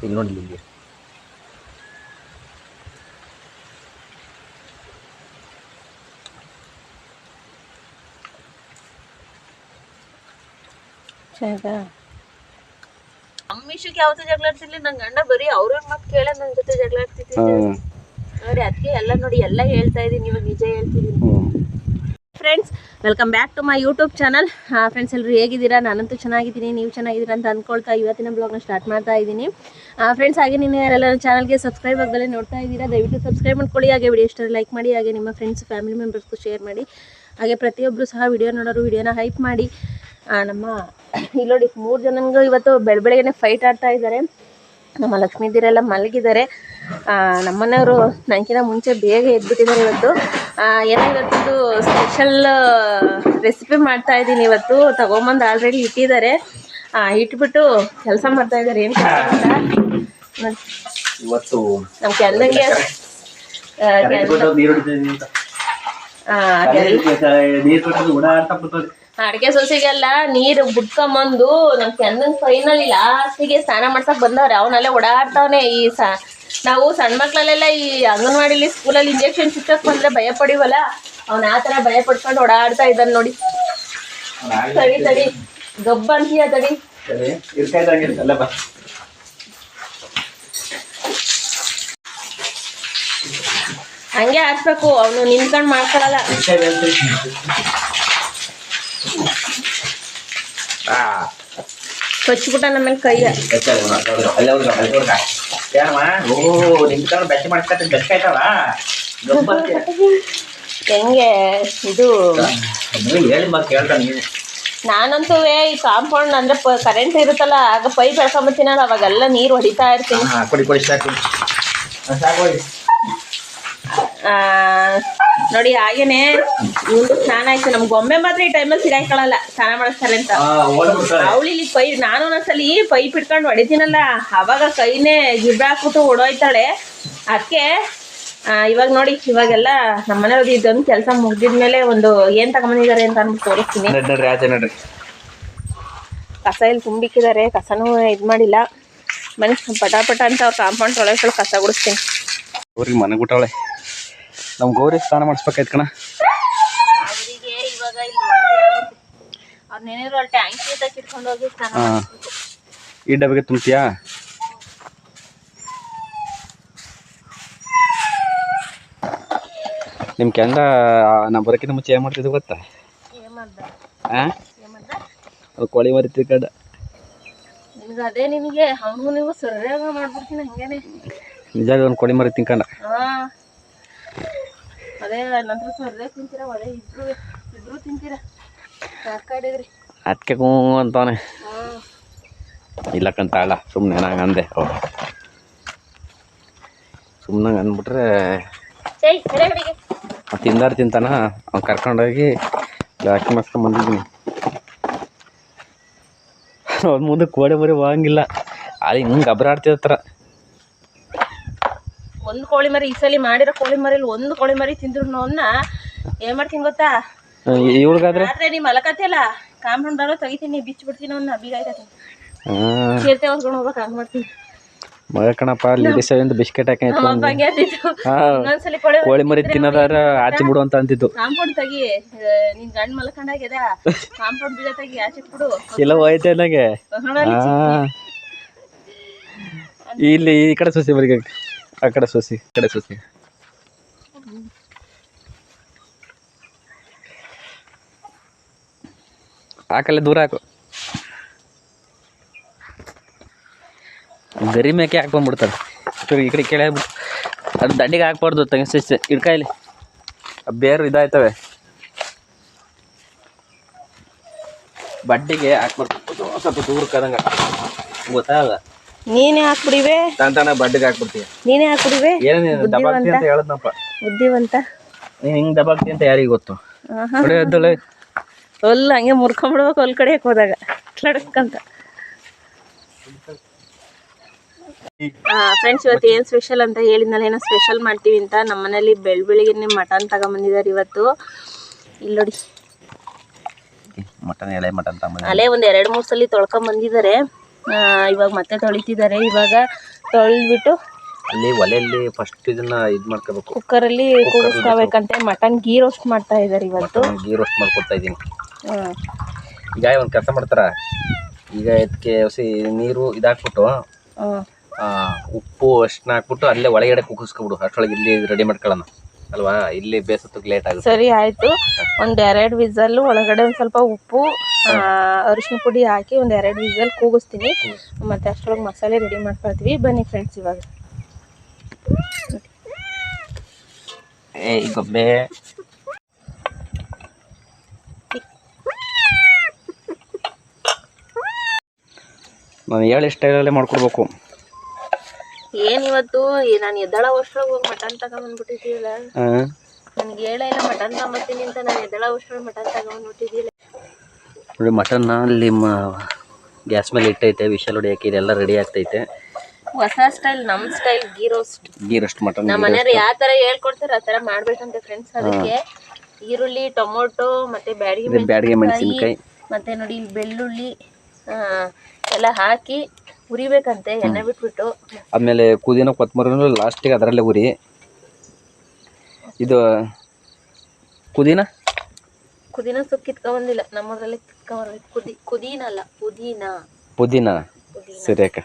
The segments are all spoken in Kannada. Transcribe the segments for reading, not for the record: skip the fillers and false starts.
ಇಲ್ಲಿ ನೋಡಿ ಇಲ್ಲಿ ಅಮ್ಮಿಶಕ್ಕೆ ಯಾವತ್ತೂ ಜಗಳ ಆಡ್ತಿರ್ಲಿ ನನ್ ಗಂಡ ಬರೀ ಅವ್ರ ಮಾತು ಕೇಳ ನನ್ ಜೊತೆ ಜಗಳ ಆಡ್ತಿದ್ದೆ ನೋಡಿ. ಅದಕ್ಕೆ ಎಲ್ಲ ನೋಡಿ ಎಲ್ಲ ಹೇಳ್ತಾ ಇದೀನಿ, ಇವಾಗ ನಿಜ ಹೇಳ್ತಿದ್ದೀನಿ. Friends, welcome back to my YouTube channel. Friends ಎಲ್ಲರೂ ಹೇಗಿದ್ದೀರಾ? ನಾನಂತೂ ಚೆನ್ನಾಗಿದ್ದೀನಿ, ನೀವು ಚೆನ್ನಾಗಿದ್ದೀರಾ ಅಂತ ಅಂದ್ಕೊಳ್ತಾ ಇವತ್ತಿನ ಬ್ಲಾಗ್ನ ಸ್ಟಾರ್ಟ್ ಮಾಡ್ತಾ ಇದ್ದೀನಿ. ಫ್ರೆಂಡ್ಸ್, ಹಾಗೆ ನೀವು ಯಾರೆಲ್ಲ ಚಾನಲ್ಗೆ ಸಬ್ಸ್ಕ್ರೈಬ್ ಆಗದಲ್ಲೇ ನೋಡ್ತಾ ಇದ್ದೀರಾ, ದಯವಿಟ್ಟು ಸಬ್ಸ್ಕ್ರೈಬ್ ಮಾಡ್ಕೊಳ್ಳಿ. ಹಾಗೆ ವಿಡಿಯೋ ಇಷ್ಟ ಲೈಕ್ ಮಾಡಿ, ಹಾಗೆ ನಿಮ್ಮ ಫ್ರೆಂಡ್ಸ್ ಫ್ಯಾಮಿಲಿ ಮೆಂಬರ್ಸ್ಗೂ ಶೇರ್ ಮಾಡಿ. ಹಾಗೆ ಪ್ರತಿಯೊಬ್ಬರು ಸಹ ವಿಡಿಯೋ ನೋಡೋರು ವಿಡಿಯೋನ ಹೈಪ್ ಮಾಡಿ. ನಮ್ಮ ಇಲ್ಲಿ ನೋಡಿ 3 ಜನಂಗೂ ಇವತ್ತು ಬೆಳಗ್ಗೆನೆ ಫೈಟ್ ಆಡ್ತಾ ಇದ್ದಾರೆ. ನಮ್ಮ ಲಕ್ಷ್ಮೀದಿರೆಲ್ಲ ಮಲಗಿದ್ದಾರೆ. ನಮ್ಮನೆಯವರು ನನಗಿಂತ ಮುಂಚೆ ಬೇಗ ಎದ್ಬಿಟ್ಟಿದ್ದಾರೆ. ಇವತ್ತು ಏನೋ ಇವತ್ತು ಸ್ಪೆಷಲ್ ರೆಸಿಪಿ ಮಾಡ್ತಾ ಇದ್ದೀನಿ. ಇವತ್ತು ತಗೊಂಬಂದು ಆಲ್ರೆಡಿ ಇಟ್ಟಿದ್ದಾರೆ. ಇಟ್ಬಿಟ್ಟು ಕೆಲಸ ಮಾಡ್ತಾ ಇದ್ದಾರೆ. ಏನು ಇವತ್ತು ನಮ್ಮ ಕೆಲ್ದಂಗೆ ಅಡಿಗೆ ಸೊಸೆಗೆಲ್ಲ ನೀರು ಬಿಟ್ಕೊಂಬಂದು ನಮ್ ಕೆಂದಂಗ್ ಫೈನಲ್ ಲಾಸ್ಟಿಗೆ ಸ್ನಾನ ಮಾಡ್ಸಕ್ ಬಂದವ್ರೆ. ಅವನೆಲ್ಲ ಓಡಾಡ್ತಾವನೆ. ನಾವು ಸಣ್ಣ ಮಕ್ಳಲ್ಲೆಲ್ಲ ಈ ಅಂಗನವಾಡಿಲಿ ಸ್ಕೂಲಲ್ಲಿ ಇಂಜೆಕ್ಷನ್ ಚುಚ್ಚಕ್ ಬಂದ್ರೆ ಭಯ ಪಡಿವಲ್ಲ, ಅವ್ನ ಆ ತರ ಭಯ ಪಡ್ಕೊಂಡು ಓಡಾಡ್ತಾ ಇದ್ದಾನೆ ನೋಡಿ. ತಡಿ ತಡಿ ಗಬ್ಬ ಅಂತೀಯ ತಡಿ. ಹಂಗೆ ಹಾಕ್ಬೇಕು, ಅವನು ನಿಂತ್ಕೊಂಡ್ ಮಾಡ್ಕೊಳಲ್ಲ. ಕೊಚ್ಬಿಟ್ಟ ನಮ್ಮಲ್ಲಿ ಕೈಯ ಹೆಂಗೆ ಇದು. ನಾನಂತೂ ಈ ಕಾಂಪೌಂಡ್ ಅಂದ್ರೆ ಕರೆಂಟ್ ಇರುತ್ತಲ್ಲ, ಆಗ ಪೈಪ್ ಎಳ್ಕೊಂಬತ್ತೀನಲ್ಲ, ಅವಾಗೆಲ್ಲ ನೀರು ಹೊಡಿತಾ ಇರ್ತೀನಿ. ನೋಡಿ ಹಾಗೇನೆ ಇವ್ನು ಸ್ನಾನ ಆಯ್ತು. ನಮ್ ಗೊಂಬೆ ಮಾತ್ರ ಈ ಟೈಮಲ್ಲಿ ಸಿಗಾಕೊಳ್ಳಲ್ಲ, ಸ್ನಾನ ಮಾಡಿಸ್ತಾರೆ ಅಂತ. ಅವಳಿಲಿ ನಾನು ಒಂದೊಂದ್ಸಲಿ ಪೈಪ್ ಇಟ್ಕೊಂಡು ಹೊಡಿತೀನಲ್ಲ, ಅವಾಗ ಕೈನೇ ಗಿಬ್ಬಾಕ್ಬಿಟ್ಟು ಓಡೋಯ್ತಾಳೆ. ಅದಕ್ಕೆ ಇವಾಗ ನೋಡಿ, ಇವಾಗೆಲ್ಲ ನಮ್ಮನೆಯವ್ರದ್ದು ಇದೊಂದು ಕೆಲಸ ಮುಗ್ದಿದ್ಮೇಲೆ ಒಂದು ಏನ್ ತಗೊಂಬಂದಿದ್ದಾರೆ ಅಂತ ಅಂದ್ಬಿಟ್ಟು ತೋರಿಸ್ತೀನಿ. ಕಸ ಇಲ್ಲಿ ತುಂಬಿಕ್ಕಿದ್ದಾರೆ, ಕಸನೂ ಇದ್ ಮಾಡಿಲ್ಲ. ಬನ್ನಿ ಪಟಾಪಟ ಅಂತ ಅವ್ರ ಕಾಂಪೌಂಡ್ ಒಳಗೆ ಕಸ ಗುಡಿಸ್ತೀನಿ. ಅವ್ರಿಗೆ ಮನೆ ಬಿಟ್ಟವಳೆ, ನಮ್ ಗೌರಿ ಸ್ನಾನ ಮಾಡಿಸ್ಬೇಕಾಯ್ತು ಕಣ. ಅವರಿಗೆ ಇವಾಗ ಅವ್ರ ನೆನೆಯವರು ಅಲ್ಲಿ ಟ್ಯಾಂಕಿ ಇಟ್ಕೊಂಡು ಹೋಗಿ ಸ್ನಾನ ಮಾಡಿಸ್ಬೇಕು. ಈ ಡಬ್ಬಿಗೆ ತುಂಬ್ತೀಯಾ? ನಿಮ್ ಕೆಂದ ನಾ ಬರೋಕ್ಕಿಂತ ಮುಂಚೆ ಏನ್ ಮಾಡ್ತಿದ್ವಿ ಗೊತ್ತಾ? ಅದು ಕೋಳಿ ಮರಿ ತಿರ್ಕಂಡ ನಿಮ್ಗೆ ಅದೇ ನಿನಗೆ ಅವನು ನೀವು ಸರಿಯಾಗ ಮಾಡ್ಬಿಡ್ತೀನಿ ಹಂಗೇನೆ. ನಿಜ ಒಂದು ಕೋಳಿ ಮರಿ ತಿನ್ಕಂಡ ಅದೇ ನಂತರ ಸರಿಯಾಗಿ ತಿಂತೀರ, ಅದೇ ಇಬ್ರು ತಿಂತೀರ. ಸಾಕಾಡಿದ್ರಿ ಅದಕ್ಕೆ ಹೂ ಅಂತಾನೆ. ಇಲ್ಲಕ್ಕಂತ ಅಲ್ಲ, ಸುಮ್ಮನೆ ನಂಗೆ ಅಂದೆ. ಸುಮ್ಮನೆ ಅಂದ್ಬಿಟ್ರೆ ತಿಂದಾರು ತಿಂತಾನ. ಅವ್ನು ಕರ್ಕೊಂಡೋಗಿ ಲಾಕಿ ಮಾಡ್ಸ್ಕೊಂಡ್ ಬಂದಿದ್ದೀನಿ. ಅವ್ರ ಮುಂದೆ ಕೋಡೆ ಮರಿ ಹೋಗಂಗಿಲ್ಲ, ಅಲ್ಲಿ ಹಿಂಗೆ ಗಬ್ರ ಆಡ್ತಿರ್ತಾರ. ಒಂದು ಕೋಳಿ ಮರಿ ಈ ಸಲ ಮಾಡಿರೋ ಕೋಳಿ ಮರಿಲಿ ಒಂದು ಕೋಳಿ ಮರಿ ತಿಂದ್ರು ಅವನ್ನ ಏನ್ ಮಾಡ್ತೀನಿ ಗೊತ್ತಾ? ಇವ್ಳಿಗಾದ್ರೆ ನೀ ಮಲಕತ್ತಿಯಲ್ಲ, ಕಾಂಪೌಂಡ್ ಬರೋ ತೆಗಿತೀನಿ, ಬಿಚ್ಚಿ ಬಿಡ್ತೀನಿ ಅವನ್ನ. ಬೀಗ ಆಯ್ತೀನಿ ಸೇರ್ತೆ ಹೊಸ್ಕೊಂಡು ಹೋಗ್ಬೇಕು, ಹಂಗ್ ಮಾಡ್ತೀನಿ. ಮಗ ಕಣಪ್ಪ, ಲೇಡೀಸ್ ಬಿಸ್ಕೆಟ್ ಹಾಕಿ ಕೋಳಿ ಮರಿ ತಿನ್ನೋದಾರ ಆಚೆ ಬಿಡು ಅಂತ ಅಂತಿತ್ತು. ಕಾಂಪೌಂಡ್ ತೆಗಿ, ನಿನ್ ಗಂಡ್ ಮಲ್ಕೊಂಡಾಗ್ಯದ, ಕಾಂಪೌಂಡ್ ಬೀಗ ತೆಗಿ, ಆಚೆ ಬಿಡು. ಎಲ್ಲ ಹೋಯ್ತೆ ನನಗೆ. ಇಲ್ಲಿ ಈ ಕಡೆ ಸೊಸಿ ಬರಿಗೆ, ಆ ಕಡೆ ಸೊಸಿ, ಈ ಕಡೆ ಸೊಸಿ. ಹಾಕಲ್ಲೇ ದೂರ ಹಾಕು. ಗರಿ ಮೇಕೆ ಹಾಕ್ಬಂದ್ಬಿಡ್ತಾರೆ ಈ ಕಡೆ ಕೆಳ. ಅದು ದಂಡಿಗೆ ಹಾಕ್ಬಾರ್ದು, ತಂಗಿಸಿ ಇಡ್ಕಾಯಿಲಿ ಬೇರು ಇದಾಯ್ತವೆ. ಬಡ್ಡಿಗೆ ಹಾಕ್ಬಾರ್ದು, ಸ್ವಲ್ಪ ದೂರಕ್ಕದಂಗ ಗೊತ್ತಾಗಲ್ಲ. ನೀನೇ ಹಾಕ್ಬಿಡಿವೆ, ತಾನ ಬಡ್ಡಿಗೆ ಹಾಕ್ಬಿಡ್ತೀವಿ. ನೀನೇ ಹಾಕ್ಬಿಡಿವೆ. ಏನೇನು ದಬಾಕ್ತಿ ಅಂತ ಹೇಳದ್ನಪ್ಪ, ಬುದ್ಧಿವಂತ. ನೀನ್ ಹಿಂಗ್ ದಬಾಕ್ತಿ ಅಂತ ಯಾರಿಗೆ ಗೊತ್ತು? ಎದ್ದಳೆ ಹೊಲ್ ಹಂಗೆ ಮುರ್ಕೊಂಡ್ಬಿಡ್ಬೇಕು, ಹೊಲ್ ಕಡೆ ಹೋದಾಗ ಲಡಕ್ಕಂತ. ಫ್ರೆಂಡ್ಸ್, ಇವತ್ತು ಏನು ಸ್ಪೆಷಲ್ ಅಂತ ಹೇಳಿದ್ನಲ್ಲ, ಏನೋ ಸ್ಪೆಷಲ್ ಮಾಡ್ತೀವಿ ಅಂತ. ನಮ್ಮ ಮನೇಲಿ ಬೆಳಿಗ್ಗೆ ಮಟನ್ ತಗೊಂಬಂದಿದ್ದಾರೆ ಇವತ್ತು. ಇಲ್ಲಿ ನೋಡಿ, ಮಟನ್ ಎಳೆ ಮಟನ್ ಅಲ್ಲೇ ಒಂದು 2-3 ಸಲ ತೊಳ್ಕೊಂಬಂದಿದ್ದಾರೆ. ಇವಾಗ ಮತ್ತೆ ತೊಳಿತಿದ್ದಾರೆ. ಇವಾಗ ತೊಳೆದ್ಬಿಟ್ಟು ಅಲ್ಲಿ ಒಲೆಯಲ್ಲಿ ಫಸ್ಟ್ ಇದನ್ನ ಇದು ಮಾಡ್ಕೋಬೇಕು, ಕುಕ್ಕರಲ್ಲಿ ಕೂಗಿಸ್ಕೋಬೇಕಂತೆ. ಮಟನ್ ಗೀ ರೋಸ್ಟ್ ಮಾಡ್ತಾ ಇದ್ದಾರೆ ಇವತ್ತು. ಗೀ ರೋಸ್ಟ್ ಮಾಡ್ಕೊಡ್ತಾ ಇದ್ದೀನಿ. ಹ್ಮ್. ಈಗ ಒಂದು ಕೆಲಸ ಮಾಡ್ತಾರ, ಈಗ ಇದಕ್ಕೆ ನೀರು ಇದಾಕ್ಬಿಟ್ಟು ಉಪ್ಪು ಅಷ್ಟನ್ನ ಹಾಕ್ಬಿಟ್ಟು ಅಲ್ಲೇ ಒಳಗಡೆ ಕುಗ್ಗಿಸ್ಕೊಬಿಡು. ಅಷ್ಟೊಳಗೆ ಇಲ್ಲಿ ರೆಡಿ ಮಾಡ್ಕೊಳ್ಳೋಣ ಅಲ್ವಾ, ಇಲ್ಲಿ ಬೇಸತ್ತಕ್ಕೆ ಲೇಟ್ ಆಗುತ್ತೆ. ಸರಿ ಆಯ್ತು. ಒಂದ್ 2 ವಿಸಲ್ ಒಳಗಡೆ ಒಂದ್ ಸ್ವಲ್ಪ ಉಪ್ಪು ಅರಿಶಿನ ಪುಡಿ ಹಾಕಿ ಒಂದ್ 2 ವಿಸಲ್ ಕೂಗಿಸ್ತೀನಿ. ಮತ್ತೆ ಅಷ್ಟೊಳಗೆ ಮಸಾಲೆ ರೆಡಿ ಮಾಡ್ಕೊಳ್ತೀವಿ. ಬನ್ನಿ ಫ್ರೆಂಡ್ಸ್. ಇವಾಗ ಗೊಂಬೆ ನಾನು ಹೇಳಿ ಸ್ಟೈಲಲ್ಲೇ ಮಾಡ್ಕೊಡ್ಬೇಕು. ಏನಿವತ್ತು ನಾನು ಎದ್ದಳವಷ್ಟ್ರಾಗ ಹೋಗಿ ಮಟನ್ ತಗೊಂಡ್ಬಂದ್ಬಿಟ್ಟಿದ್ದೀಲ್ಲ. ನನಗೆ ಹೇಳ ಇಲ್ಲ ಮಟನ್ ತಗೊಂಬತ್ತೀನಿ ಅಂತ. ನಾನು ಎದ್ದಳವಷ್ಟ್ರಾಗ ಮಟನ್ ತಗೊಂಡ್ಬಿಟ್ಟಿದ್ದಿಲ್ಲ. ನೋಡಿ ಮಟನ್ನ ಅಲ್ಲಿ ಗ್ಯಾಸ್ ಮೇಲೆ ಇಟ್ಟೈತೆ, ವಿಷಲ್ ಹೊಡಿಯಾಕಿ ಇದೆಲ್ಲ ರೆಡಿ ಆಗ್ತೈತೆ. ಹೊಸ ಸ್ಟೈಲ್, ನಮ್ಮ ಸ್ಟೈಲ್ ಗೀ ರೋಸ್ಟ್ ಮಟನ್. ನಮ್ಮ ಮನೆಯವ್ರು ಯಾವ ಥರ ಹೇಳ್ಕೊಡ್ತಾರೆ ಆ ಥರ ಮಾಡ್ಬೇಕಂತೆ ಫ್ರೆಂಡ್ಸ್. ಅದಕ್ಕೆ ಈರುಳ್ಳಿ, ಟೊಮೊಟೊ ಮತ್ತೆ ಬ್ಯಾಡಗಿ ಮೆಣಸಿನಕಾಯಿ ಮತ್ತೆ ನೋಡಿ ಇಲ್ಲಿ ಬೆಳ್ಳುಳ್ಳಿ ಎಲ್ಲ ಹಾಕಿ ಉರಿಬೇಕಂತೆ ಎಣ್ಣೆ ಬಿಟ್ಬಿಟ್ಟು. ಆಮೇಲೆ ಪುದೀನ ಕೊತ್ತಂಬರಿ ಲಾಸ್ಟಿಗೆ ಅದರಲ್ಲೇ ಉರಿ. ಇದು ಪುದೀನ ಸೊಪ್ಪು ಕಿತ್ಕೊಂಬಂದಿಲ್ಲ, ನಮ್ಮದ್ರಲ್ಲಿ ಕಿತ್ಕೊಂಬರ್ಬೇಕು. ಪುದೀನ ಸರಿ ಅಕ್ಕ.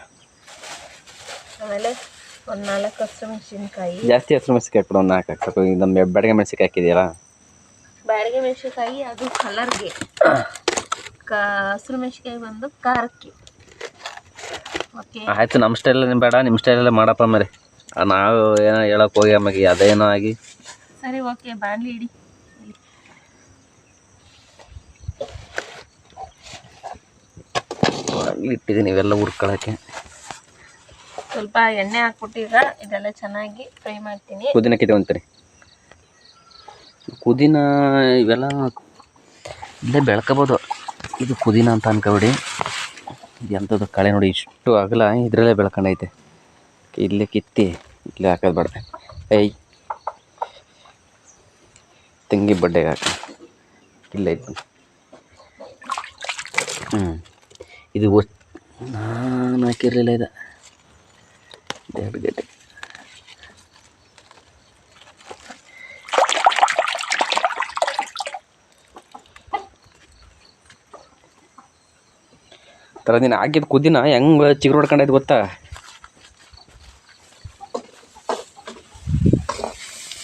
ಆಮೇಲೆ ಒಂದು 4 ಹಸಿರು ಮೆಣಸಿನ್ಕಾಯಿ. ಜಾಸ್ತಿ ಹಸಿರು ಮೆಣಸಿನ್ಕಾಯಿ ಹಾಕ್ಬಿಡು, ಒಂದು 4 ಹಾಕ್ಬೇಕು. ನಮ್ಮ ಬ್ಯಾಡಗಿ ಮೆಣಸಿನ್ಕಾಯಿ ಹಾಕಿದೆಯಲ್ಲ, ಬ್ಯಾಡಗಿ ಮೆಣಸಿನ್ಕಾಯಿ ಅದು ಕಲರ್ಗೆ, ಹಸಿರು ಮೆಣಸಿನ್ಕಾಯಿ ಬಂದು ಖಾರಕ್ಕೆ. ಆಯ್ತು. ನಮ್ಮ ಸ್ಟೈಲಲ್ಲಿ ಬೇಡ, ನಿಮ್ಮ ಸ್ಟೈಲಲ್ಲೇ ಮಾಡಪ್ಪ ಮರಿ. ನಾವು ಏನೋ ಹೇಳಕ್ಕೆ ಹೋಗಿ ಆಮೇಲೆ ಅದೇನೋ ಆಗಿ. ಸರಿ ಓಕೆ, ಬಾಣಲಿ ಇಡಿ. ಇಟ್ಟಿದ್ದೀನಿ ಇವೆಲ್ಲ ಹುರ್ಕೊಳ್ಳೋಕ್ಕೆ. ಸ್ವಲ್ಪ ಎಣ್ಣೆ ಹಾಕ್ಬಿಟ್ಟು ಈಗ ಇದೆಲ್ಲ ಚೆನ್ನಾಗಿ ಫ್ರೈ ಮಾಡ್ತೀನಿ. ಪುದೀನ ಕಿತ್ಕೊಂತೀನಿ. ಪುದೀನ ಇವೆಲ್ಲ ಇಲ್ಲೇ ಬೆಳ್ಕೋಬೋದು. ಇದು ಪುದೀನ ಅಂತ ಅನ್ಕೊಬಿಡಿ. ಎಂಥದ್ದು ಕಳೆ ನೋಡಿ, ಇಷ್ಟು ಅಗಲ ಇದರಲ್ಲೇ ಬೆಳ್ಕೊಂಡೈತೆ. ಇಲ್ಲೇ ಕಿತ್ತಿ ಇಲ್ಲೇ ಹಾಕೋದು ಬೇಡ. ತೆಂಗಿ ಬಡ್ಡೆಗೆ ಹಾಕಿ ಇಲ್ಲ ಇದು. ಇದು ನಾನು ಹಾಕಿರಲಿಲ್ಲ. ಇದು 2 ಗಂಟೆ ಥರ ನೀನು ಹಾಕಿದ ಕುದಿನ ಹೆಂಗೆ ಚಿಗುರು ಹೊಡ್ಕೊಂಡೈತೆ ಗೊತ್ತಾ?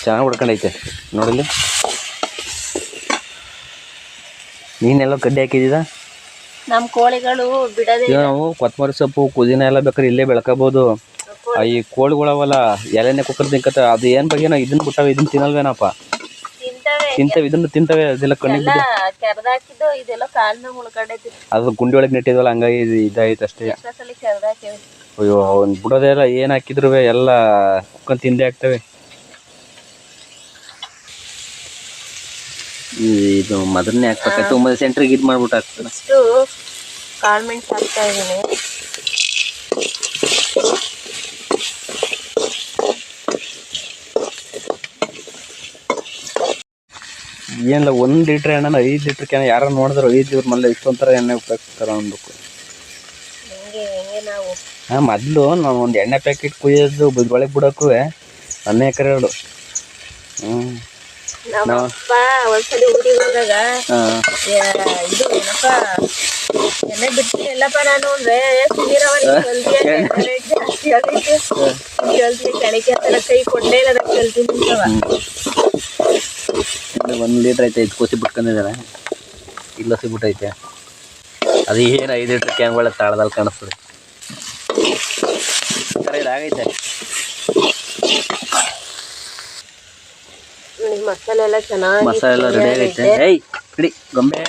ಚೆನ್ನಾಗಿ ಹೊಡ್ಕೊಂಡೈತೆ ನೋಡಲಿ. ನೀನೆಲ್ಲ ಕಡ್ಡಿ ಹಾಕಿದ್ದೀದ? ನಮ್ಮ ಕೋಳಿಗಳು ಬಿಡೋದೇ. ನಾವು ಕೊತ್ತಂಬರಿ ಸೊಪ್ಪು ಪುದೀನ ಎಲ್ಲ ಬೇಕಾದ್ರೆ ಇಲ್ಲೇ ಬೆಳ್ಕೋಬೋದು. ಈ ಕೋಳಿಗಳವಲ್ಲ ಎಲೆನೇ ಕುಕ್ಕರ್ ತಿನ್ಕತ್ತ. ಅದು ಏನು ಬಗ್ಗೆನೋ ಇದನ್ನ ಬಿಟ್ಟಾವೆ, ಇದನ್ನ ತಿನ್ನಲ್ವೇನಪ್ಪ? ತಿಂತವೆ, ಇದನ್ನು ತಿಂತವೆ. ಅದೆಲ್ಲ ಕಣ್ಣಿಗೆ ಕೆರ್ದಾಕಿದ್ದು ಇದೆಲ್ಲ ಕಾಲಿನ ಮುಳ್ಗಡೈತಿ. ಅದು ಗುಂಡಿ ಒಳಗೆ ನೆಟ್ಟಿದ್ವಲ್ಲ, ಹಂಗಾಗಿ ಇದಾಯ್ತು ಅಷ್ಟೇ. ಅಯ್ಯೋ ಅವ್ನು ಬಿಡೋದೆಲ್ಲ ಏನು ಹಾಕಿದ್ರು ಎಲ್ಲ ಕುಕ್ಕಂದು ತಿಂದೇ ಆಗ್ತವೆ. ಇದು ಮೊದಲನೇ ಹಾಕ್ಬೇಕಾಯ್ತು, ಸೆಂಟ್ರಿಗೆ ಇದು ಮಾಡ್ಬಿಟ್ಟು ಹಾಕ್ತಾರೆ. ಇಷ್ಟು ಕಾಳು ಮೆಣಸು ಹಾಕ್ತಾ ಇದ್ದೀನಿ. ಏನಿಲ್ಲ, 1 ಲೀಟ್ರ್ ಎಣ್ಣೆ 5 ಲೀಟ್ರ್ ಕ್ಯಾನ್ ಯಾರು ನೋಡಿದ್ರು 5 ಲೀಟ್ರ್ ಮಲ್ಲ ಇಷ್ಟೊಂಥರ ಎಣ್ಣೆ ಉಪಯೋಗಿಸ್ತಾರೆ ಅನ್ಬೇಕು. ಹಾಂ, ಮೊದಲು ನಾವು ಒಂದು ಎಣ್ಣೆ ಪ್ಯಾಕೆಟ್ ಕುಯ್ಯೋದು ಒಳಗೆ ಬಿಡೋಕ್ಕೂ 1 ಎಕರೆ 2. ನಮ್ಮಪ್ಪ ಒಂದ್ಸಲಿ ಊರಿಗೆ ಹೋದಾಗ ಇದು ಏನಪ್ಪ ಎಣ್ಣೆ ಬಿಟ್ಟು ಎಲ್ಲಪ್ಪ ನಾನು ಅಂದ್ರೆ ಜಾಸ್ತಿ ಕೆಳಗೆ ಕೈ ಕೊಡ್ಲೇ ಇಲ್ಲ, ಅದಕ್ಕೆ ಕೇಳ್ತೀನಿ. 1 ಲೀಟ್ರ್ ಐತೆ. ಇದು ಕೋಸಿ ಬಿಟ್ಕೊಂಡಿದ್ದಾರೆ, ಇಲ್ಲ ಸಿಗ್ಬಿಟ್ಟೈತೆ. ಅದು ಏನು 5 ಲೀಟ್ರ್ ಕ್ಯಾನ್ಗಳ ತಾಳದಲ್ಲಿ ಕಾಣಿಸ್ತದೆ. ಇದಾಗೈತೆ. ಮಸಾಲೆ ಎಲ್ಲ ಚೆನ್ನಾಗಿ ಮಸಾಲೆ ಎಲ್ಲ ರೆಡಿ ಆಗೈತೆ. ಇಡಿ ಗೊಂಬೆ.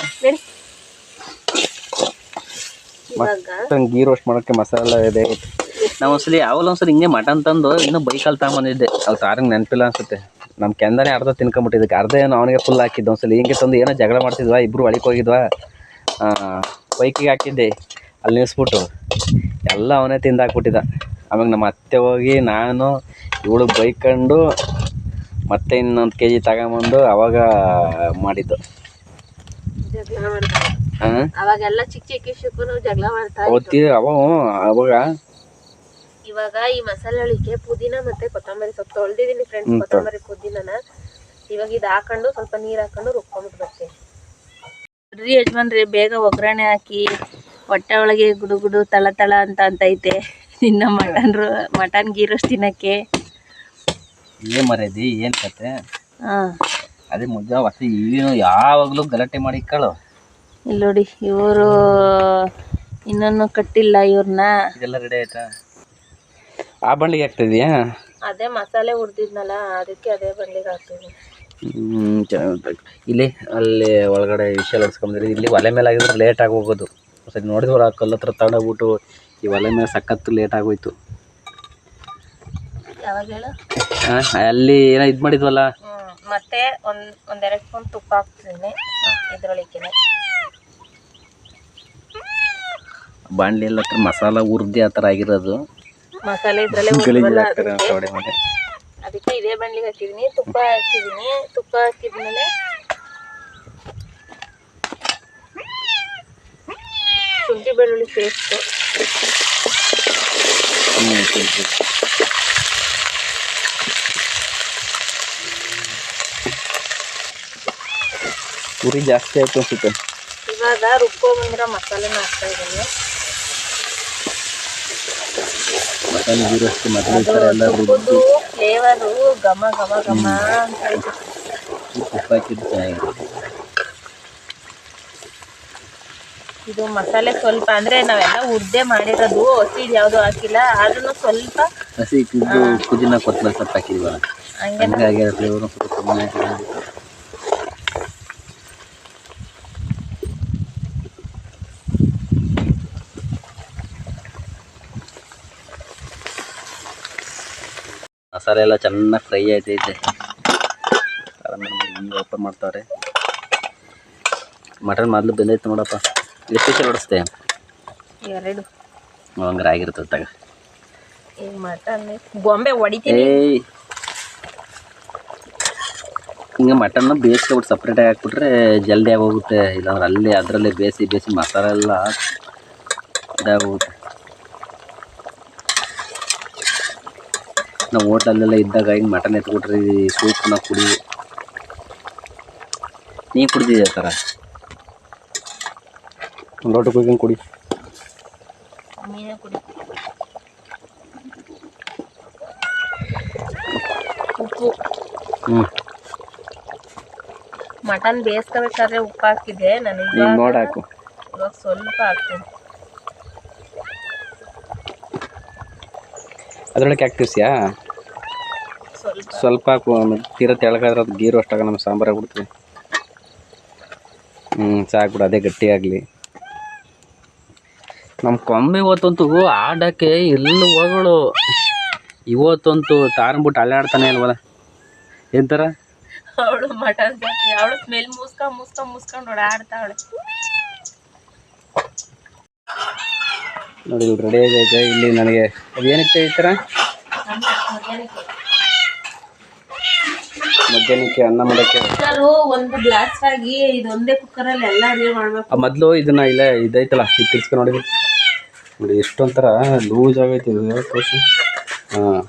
ಮಟನ್ ಗೀ ರೋಸ್ಟ್ ಮಾಡೋಕ್ಕೆ ಮಸಾಲೆ ರೆಡಿ ಆಗೈತೆ. ನಾವು ಒಂದ್ಸಲಿ ಒಂದ್ಸಲಿ ಹಿಂಗೆ ಮಟನ್ ತಂದು ಇನ್ನೂ ಬೈಕಲ್ಲಿ ತಗೊಂಬಂದಿದ್ದೆ. ಅದು ಸಾರಂಗೆ ನೆನಪಿಲ್ಲ ಅನ್ಸುತ್ತೆ. ನಮ್ಮ ಕೆಂದನೆ ಅರ್ಧ ತಿನ್ಕೊಂಬಿಟ್ಟಿದ್ದಕ್ಕೆ, ಅರ್ಧ ಏನೋ ಅವನಿಗೆ ಫುಲ್ ಹಾಕಿದ್ದು. ಒಂದ್ಸಲಿ ಹಿಂಗೆ ತಂದು ಏನೋ ಜಗಳ ಮಾಡ್ತಿದ್ವಾ, ಇಬ್ಬರು ಒಳಗೆ ಹೋಗಿದ್ವಾ, ಬೈಕಿಗೆ ಹಾಕಿದ್ದೆ. ಅಲ್ಲಿ ನಿಲ್ಲಿಸ್ಬಿಟ್ಟು ಎಲ್ಲ ಅವನೇ ತಿಂದು ಹಾಕ್ಬಿಟ್ಟಿದ್ದ. ಆಮೇಲೆ ನಮ್ಮ ಅತ್ತೆ ಹೋಗಿ ನಾನು ಇವಳು ಬೈಕೊಂಡು ಮತ್ತೆ ಇನ್ನೊಂದು kg ತಗೊಂಬಂದು ಅವಾಗ ಮಾಡಿದ್ದು. ಅವಾಗೆಲ್ಲ ಚಿಕ್ಕ ಚಿಕ್ಕ ವಿಷಯಕ್ಕೂ ಜಗಳ ಮಾಡ್ತಾ ಅವಾಗ ಇವಾಗ ಈ ಮಸಾಲೆ ಒಳಿಕೆ ಪುದೀನ ಮತ್ತೆ ಕೊತ್ತಂಬರಿ ಸೊಪ್ಪು ತೊಳ್ದಿದ್ದೀನಿ ಫ್ರೆಂಡ್ಸ್. ಕೊತ್ತಂಬರಿ ಪುದೀನನ ಇವಾಗ ಇದು ಹಾಕೊಂಡು ಸ್ವಲ್ಪ ನೀರು ಹಾಕೊಂಡು ರುಬ್ಕೊಂಡ್ಬಿಟ್ಟು ಬರ್ತೀನಿ. ನೋಡ್ರಿ ಯಜಮಾನ್ರಿ, ಬೇಗ ಒಗ್ಗರಣೆ ಹಾಕಿ ಹೊಟ್ಟೆ ಒಳಗೆ ಗುಡು ಗುಡು ತಳ ತಳ ಅಂತೈತೆ ಇನ್ನು ಮಟನ್ ಗೀ ರೋಸ್ಟ್ ತಿನ್ನಕ್ಕೆ. ಏನ್ ಮರ್ಯಾದಿ ಏನ್ ಕತೆ? ಹಾಂ, ಅದೇ ಮುದ್ದೆ ಹೊಸ ಏನು ಯಾವಾಗಲೂ ಗಲಾಟೆ ಮಾಡಿ ಕಳು. ಇಲ್ಲಿ ನೋಡಿ, ಇವರು ಇನ್ನೊಂದು ಕಟ್ಟಿಲ್ಲ ಇವ್ರನ್ನ. ಇದೆಲ್ಲ ರೆಡಿ ಆಯ್ತಾ? ಆ ಬಂಡಿಗೆ ಹಾಕ್ತಿದ್ಯಾ? ಅದೇ ಮಸಾಲೆ ಹುರಿದಿದ್ನಲ್ಲ, ಅದಕ್ಕೆ ಅದೇ ಬಂಡಿಗೆ ಹಾಕ್ತೀನಿ. ಚೆನ್ನಾಗಿ ಇಲ್ಲಿ ಅಲ್ಲಿ ಒಳಗಡೆ ವಿಷಯ ಹೊಡ್ಸ್ಕೊಂಡ್ರಿ. ಇಲ್ಲಿ ಒಲೆ ಮೇಲೆ ಆಗಿದ್ರೆ ಲೇಟ್ ಆಗಿ ಹೋಗೋದು. ಸರಿ ನೋಡಿದ್ವಲ್ಲ, ಕಲ್ಲು ಹತ್ರ ತಗೊಂಡೋಗ್ಬಿಟ್ಟು ಈ ಒಲೆ ಮೇಲೆ ಸಖತ್ತು ಲೇಟ್ ಆಗೋಯ್ತು. ಯಾವಾಗ ಹೇಳು? ಅಲ್ಲಿ ಏನೋ ಇದು ಮಾಡಿದ್ವಲ್ಲ. ಮತ್ತೆ ಒಂದೆರಡು ಸ್ಪೂನ್ ತುಪ್ಪ ಹಾಕ್ತೀನಿ ಇದ್ರೊಳಗೆ. ಬಾಣಲಿ ಎಲ್ಲ ಹತ್ರ ಮಸಾಲ ಹುರ್ದಿ ಆ ಥರ ಆಗಿರೋದು. ಮಸಾಲೆ ಇದ್ರಲ್ಲೇ ಅದಕ್ಕೆ ಇದೇ ಬಾಣಲಿಗೆ ಹಾಕಿದ್ದೀನಿ. ತುಪ್ಪ ಹಾಕಿದ್ದೀನಿ. ತುಪ್ಪ ಹಾಕಿದ್ಮೇಲೆ ಶುಂಠಿ ಬೆಳ್ಳುಳ್ಳಿ ಪೇಸ್ಟು, ಉರಿ ಜಾಸ್ತಿ ಆಯ್ತು ಅನ್ಸುತ್ತೆ. ಇವಾಗ ರುಬ್ಕೊಂಡ್ಬಂದಿರೋ ಮಸಾಲೆನ ಹಾಕ್ತಾ ಇದ್ದೀನಿ. ಮಸಾಲೆ ಜೀರಷ್ಟು ಮಸಾಲೆ ಈ ಥರ ಎಲ್ಲ ತುಪ್ಪದ್ದು ಫ್ಲೇವರು ಘಮ ಘಮ ಘಮ ಅಂತ ಇದೆ. ತುಪ್ಪ ಹಾಕಿದ್ದು ಚೆನ್ನಾಗಿದೆ. ಇದು ಮಸಾಲೆ ಸ್ವಲ್ಪ ಅಂದರೆ ನಾವೆಲ್ಲ ಹುರ್ದೆ ಮಾಡಿರೋದು, ಹಸಿದು ಯಾವುದು ಹಾಕಿಲ್ಲ. ಆದ್ರೂ ಸ್ವಲ್ಪ ಹಸಿ ಇಟ್ಟಿದ್ದು ಪುದೀನ ಕೊತ್ತಂಬರಿ ಸೊಪ್ಪು ಹಾಕಿದ್ವಲ್ಲ, ಹಂಗಾಗಿ ಫ್ಲೇವರು ಸ್ವಲ್ಪ ಕಮ್ಮಿ ಹಾಕಿದ್ವಿ. ಮಸಾಲೆ ಎಲ್ಲ ಚೆನ್ನಾಗಿ ಫ್ರೈ ಆಯ್ತೈತೆ. ಓಪನ್ ಮಾಡ್ತಾರೆ. ಮಟನ್ ಮೊದಲು ಬೆಂದೈತೆ ನೋಡಪ್ಪ. ಎಷ್ಟು ಪೀಸಲ್ಲಿ ಹೊಡಿಸ್ತೆ? 2. ಹಂಗಾರೆ ಆಗಿರ್ತದೆ ತಗ. ಈಗ ಮಟನ್ ಗೊಂಬೆ ಹೊಡಿತೀನಿ. ಹಿಂಗೆ ಮಟನ್ನ ಬೇಯಿಸ್ಕೊಬಿಟ್ಟು ಸಪ್ರೇಟಾಗಿ ಹಾಕ್ಬಿಟ್ರೆ ಜಲ್ದಿ ಆಗೋಗುತ್ತೆ. ಇಲ್ಲಾಂದ್ರೆ ಅಲ್ಲೇ ಅದರಲ್ಲೇ ಬೇಯಿಸಿ ಮಸಾಲೆ ಎಲ್ಲ ಇದಾಗೋಗುತ್ತೆ. ನಾವು ಹೋಟ್ಲಲ್ಲೆಲ್ಲ ಇದ್ದಾಗ ಹಿಂಗೆ ಮಟನ್ ಎತ್ಕೊಟ್ರಿ ಸೂಪ್ನ ಕುಡಿ. ನೀ ಕುಡ್ದಿದ್ದೆ ಆ ಥರ? ಒಂದು ಲೋಟಕ್ಕೆ ಹೋಗಿ ಕುಡಿ. ಉಪ್ಪು, ಮಟನ್ ಬೇಯಿಸ್ಕೋಬೇಕಾದ್ರೆ ಉಪ್ಪು ಹಾಕಿದ್ದೆ ನಾನು. ನೋಡಿ ಹಾಕು. ಇವಾಗ ಸ್ವಲ್ಪ ಹಾಕ್ತೀನಿ. ಅದರೊಳಗೆ ಹಾಕ್ತಿರ್ಸಿಯಾ? ಸ್ವಲ್ಪ ಹಾಕು. ತೀರ ತೆಳಗಾದ್ರೆ ಅದು ಗೀ ರೋಸ್ಟ್ ಆಗ ನಮ್ಮ ಸಾಂಬಾರು ಆಗ್ಬಿಡ್ತೀವಿ. ಸಾಕ್ಬಿಡು, ಅದೇ ಗಟ್ಟಿಯಾಗಲಿ. ನಮ್ಮ ಕೊಂಬೆ ಇವತ್ತಂತೂ ಆಡೋಕ್ಕೆ ಎಲ್ಲ ಹೋಗಳು. ಇವತ್ತಂತೂ ತಾರಂಬಿಟ್ಟು ಅಲ್ಲಾಡ್ತಾನೆ ಇಲ್ವಲ್ಲ ಎಂತಾರ. ಅವಳು ಮಟನ್ ಅವಳು ಸ್ಮೆಲ್ ಮುಸ್ಕೊಂಡು ಓಡಾಡ್ತಾವಳೆ. ನೋಡಿ ರೆಡಿ ಆಗೈತೆ. ಇಲ್ಲಿ ನನಗೆ ಅದೇನಕ್ಕೆ ಈ ಥರ ಮಧ್ಯಾಹ್ನಕ್ಕೆ ಅನ್ನ ಮಾಡೋಕ್ಕೆ ಒಂದು ಗ್ಲಾಸ್ ಆಗಿ ಇದೊಂದೇ ಕುಕ್ಕರಲ್ಲಿ ಎಲ್ಲ ಅಡುಗೆ ಮಾಡಬೇಕು. ಮೊದಲು ಇದನ್ನ ಇಲ್ಲ ಇದೈತಲ್ಲ ಇದು ತಿರ್ಸ್ಕೊಂಡು ನೋಡಿ ಎಷ್ಟೊಂಥರ ಲೂಸ್ ಆಗೈತೆ ಇದು ಕೋಸು. ಹಾಂ,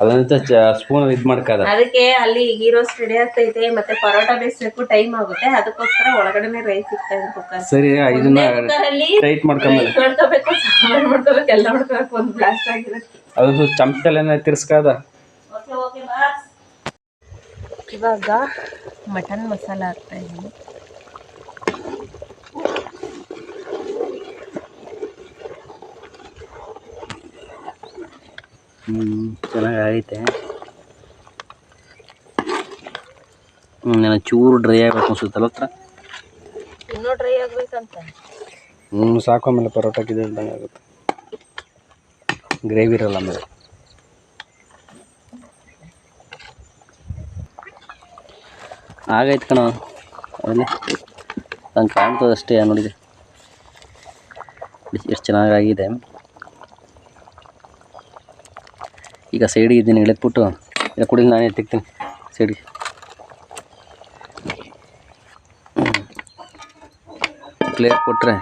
ಅದಂತ ಸ್ಪೂನ್ ಇದು ಮಾಡ್ಕಾದ. ಅದಕ್ಕೆ ಅಲ್ಲಿ ಗೀ ರೋಸ್ಟ್ ರೆಡಿ ಆಗ್ತೈತೆ, ಮತ್ತೆ ಪರೋಟ ಬೇಯಿಸ್ಬೇಕು, ಟೈಮ್ ಆಗುತ್ತೆ. ಅದಕ್ಕೋಸ್ಕರ ಒಳಗಡೆನೆ ರೈಸ್ ಇಡ್ತಾ ಇದ್ದೀನಿ ಕುಕ್ಕರ್. ಸರಿ, ಇದನ್ನ ಟೈಟ್ ಮಾಡ್ಕೋಬೇಕು, ಸಾಂಬಾರು ಮಾಡ್ಕೋಬೇಕು, ಎಲ್ಲ ಮಾಡ್ಕೋಬೇಕು. ಒಂದು ಬ್ಲಾಸ್ಟ್ ಆಗಿರುತ್ತೆ. ಅದು ಚಮಚದಲ್ಲೇನ ತಿರ್ಸ್ಕಾದ. ಇವಾಗ ಮಟನ್ ಮಸಾಲ ಹಾಕ್ತಾ ಇದ್ದೀನಿ. ಚೆನ್ನಾಗೈತೆ. ನಾನು ಚೂರು ಡ್ರೈ ಆಗಬೇಕು ಅನ್ಸುತ್ತಲ್ಲ ಹತ್ರ. ಇನ್ನೂ ಡ್ರೈ ಆಗ್ಬೇಕಂತ. ಸಾಕು. ಆಮೇಲೆ ಪರೋಟಕ್ಕೆ ಇದ್ದಂಗೆ ಆಗುತ್ತೆ, ಗ್ರೇವಿ ಇರಲ್ಲ ಆಮೇಲೆ. ಆಗೈತೆ ಕಣ. ಅಲ್ಲಿ ನಂಗೆ ಕಾಣ್ತದೆ ಅಷ್ಟೇ. ನೋಡಿದೆ ಎಷ್ಟು ಚೆನ್ನಾಗಾಗಿದೆ. ಈಗ ಸೈಡಿಗೆ ಇದ್ದೀನಿ ಎಳೆದ್ಬಿಟ್ಟು ಇಲ್ಲ ಕುಡಿದು ನಾನೇ ತೆಗ್ತೀನಿ ಸೈಡಿಗೆ. ಪ್ಲೇಟ್ ಕೊಟ್ಟರೆ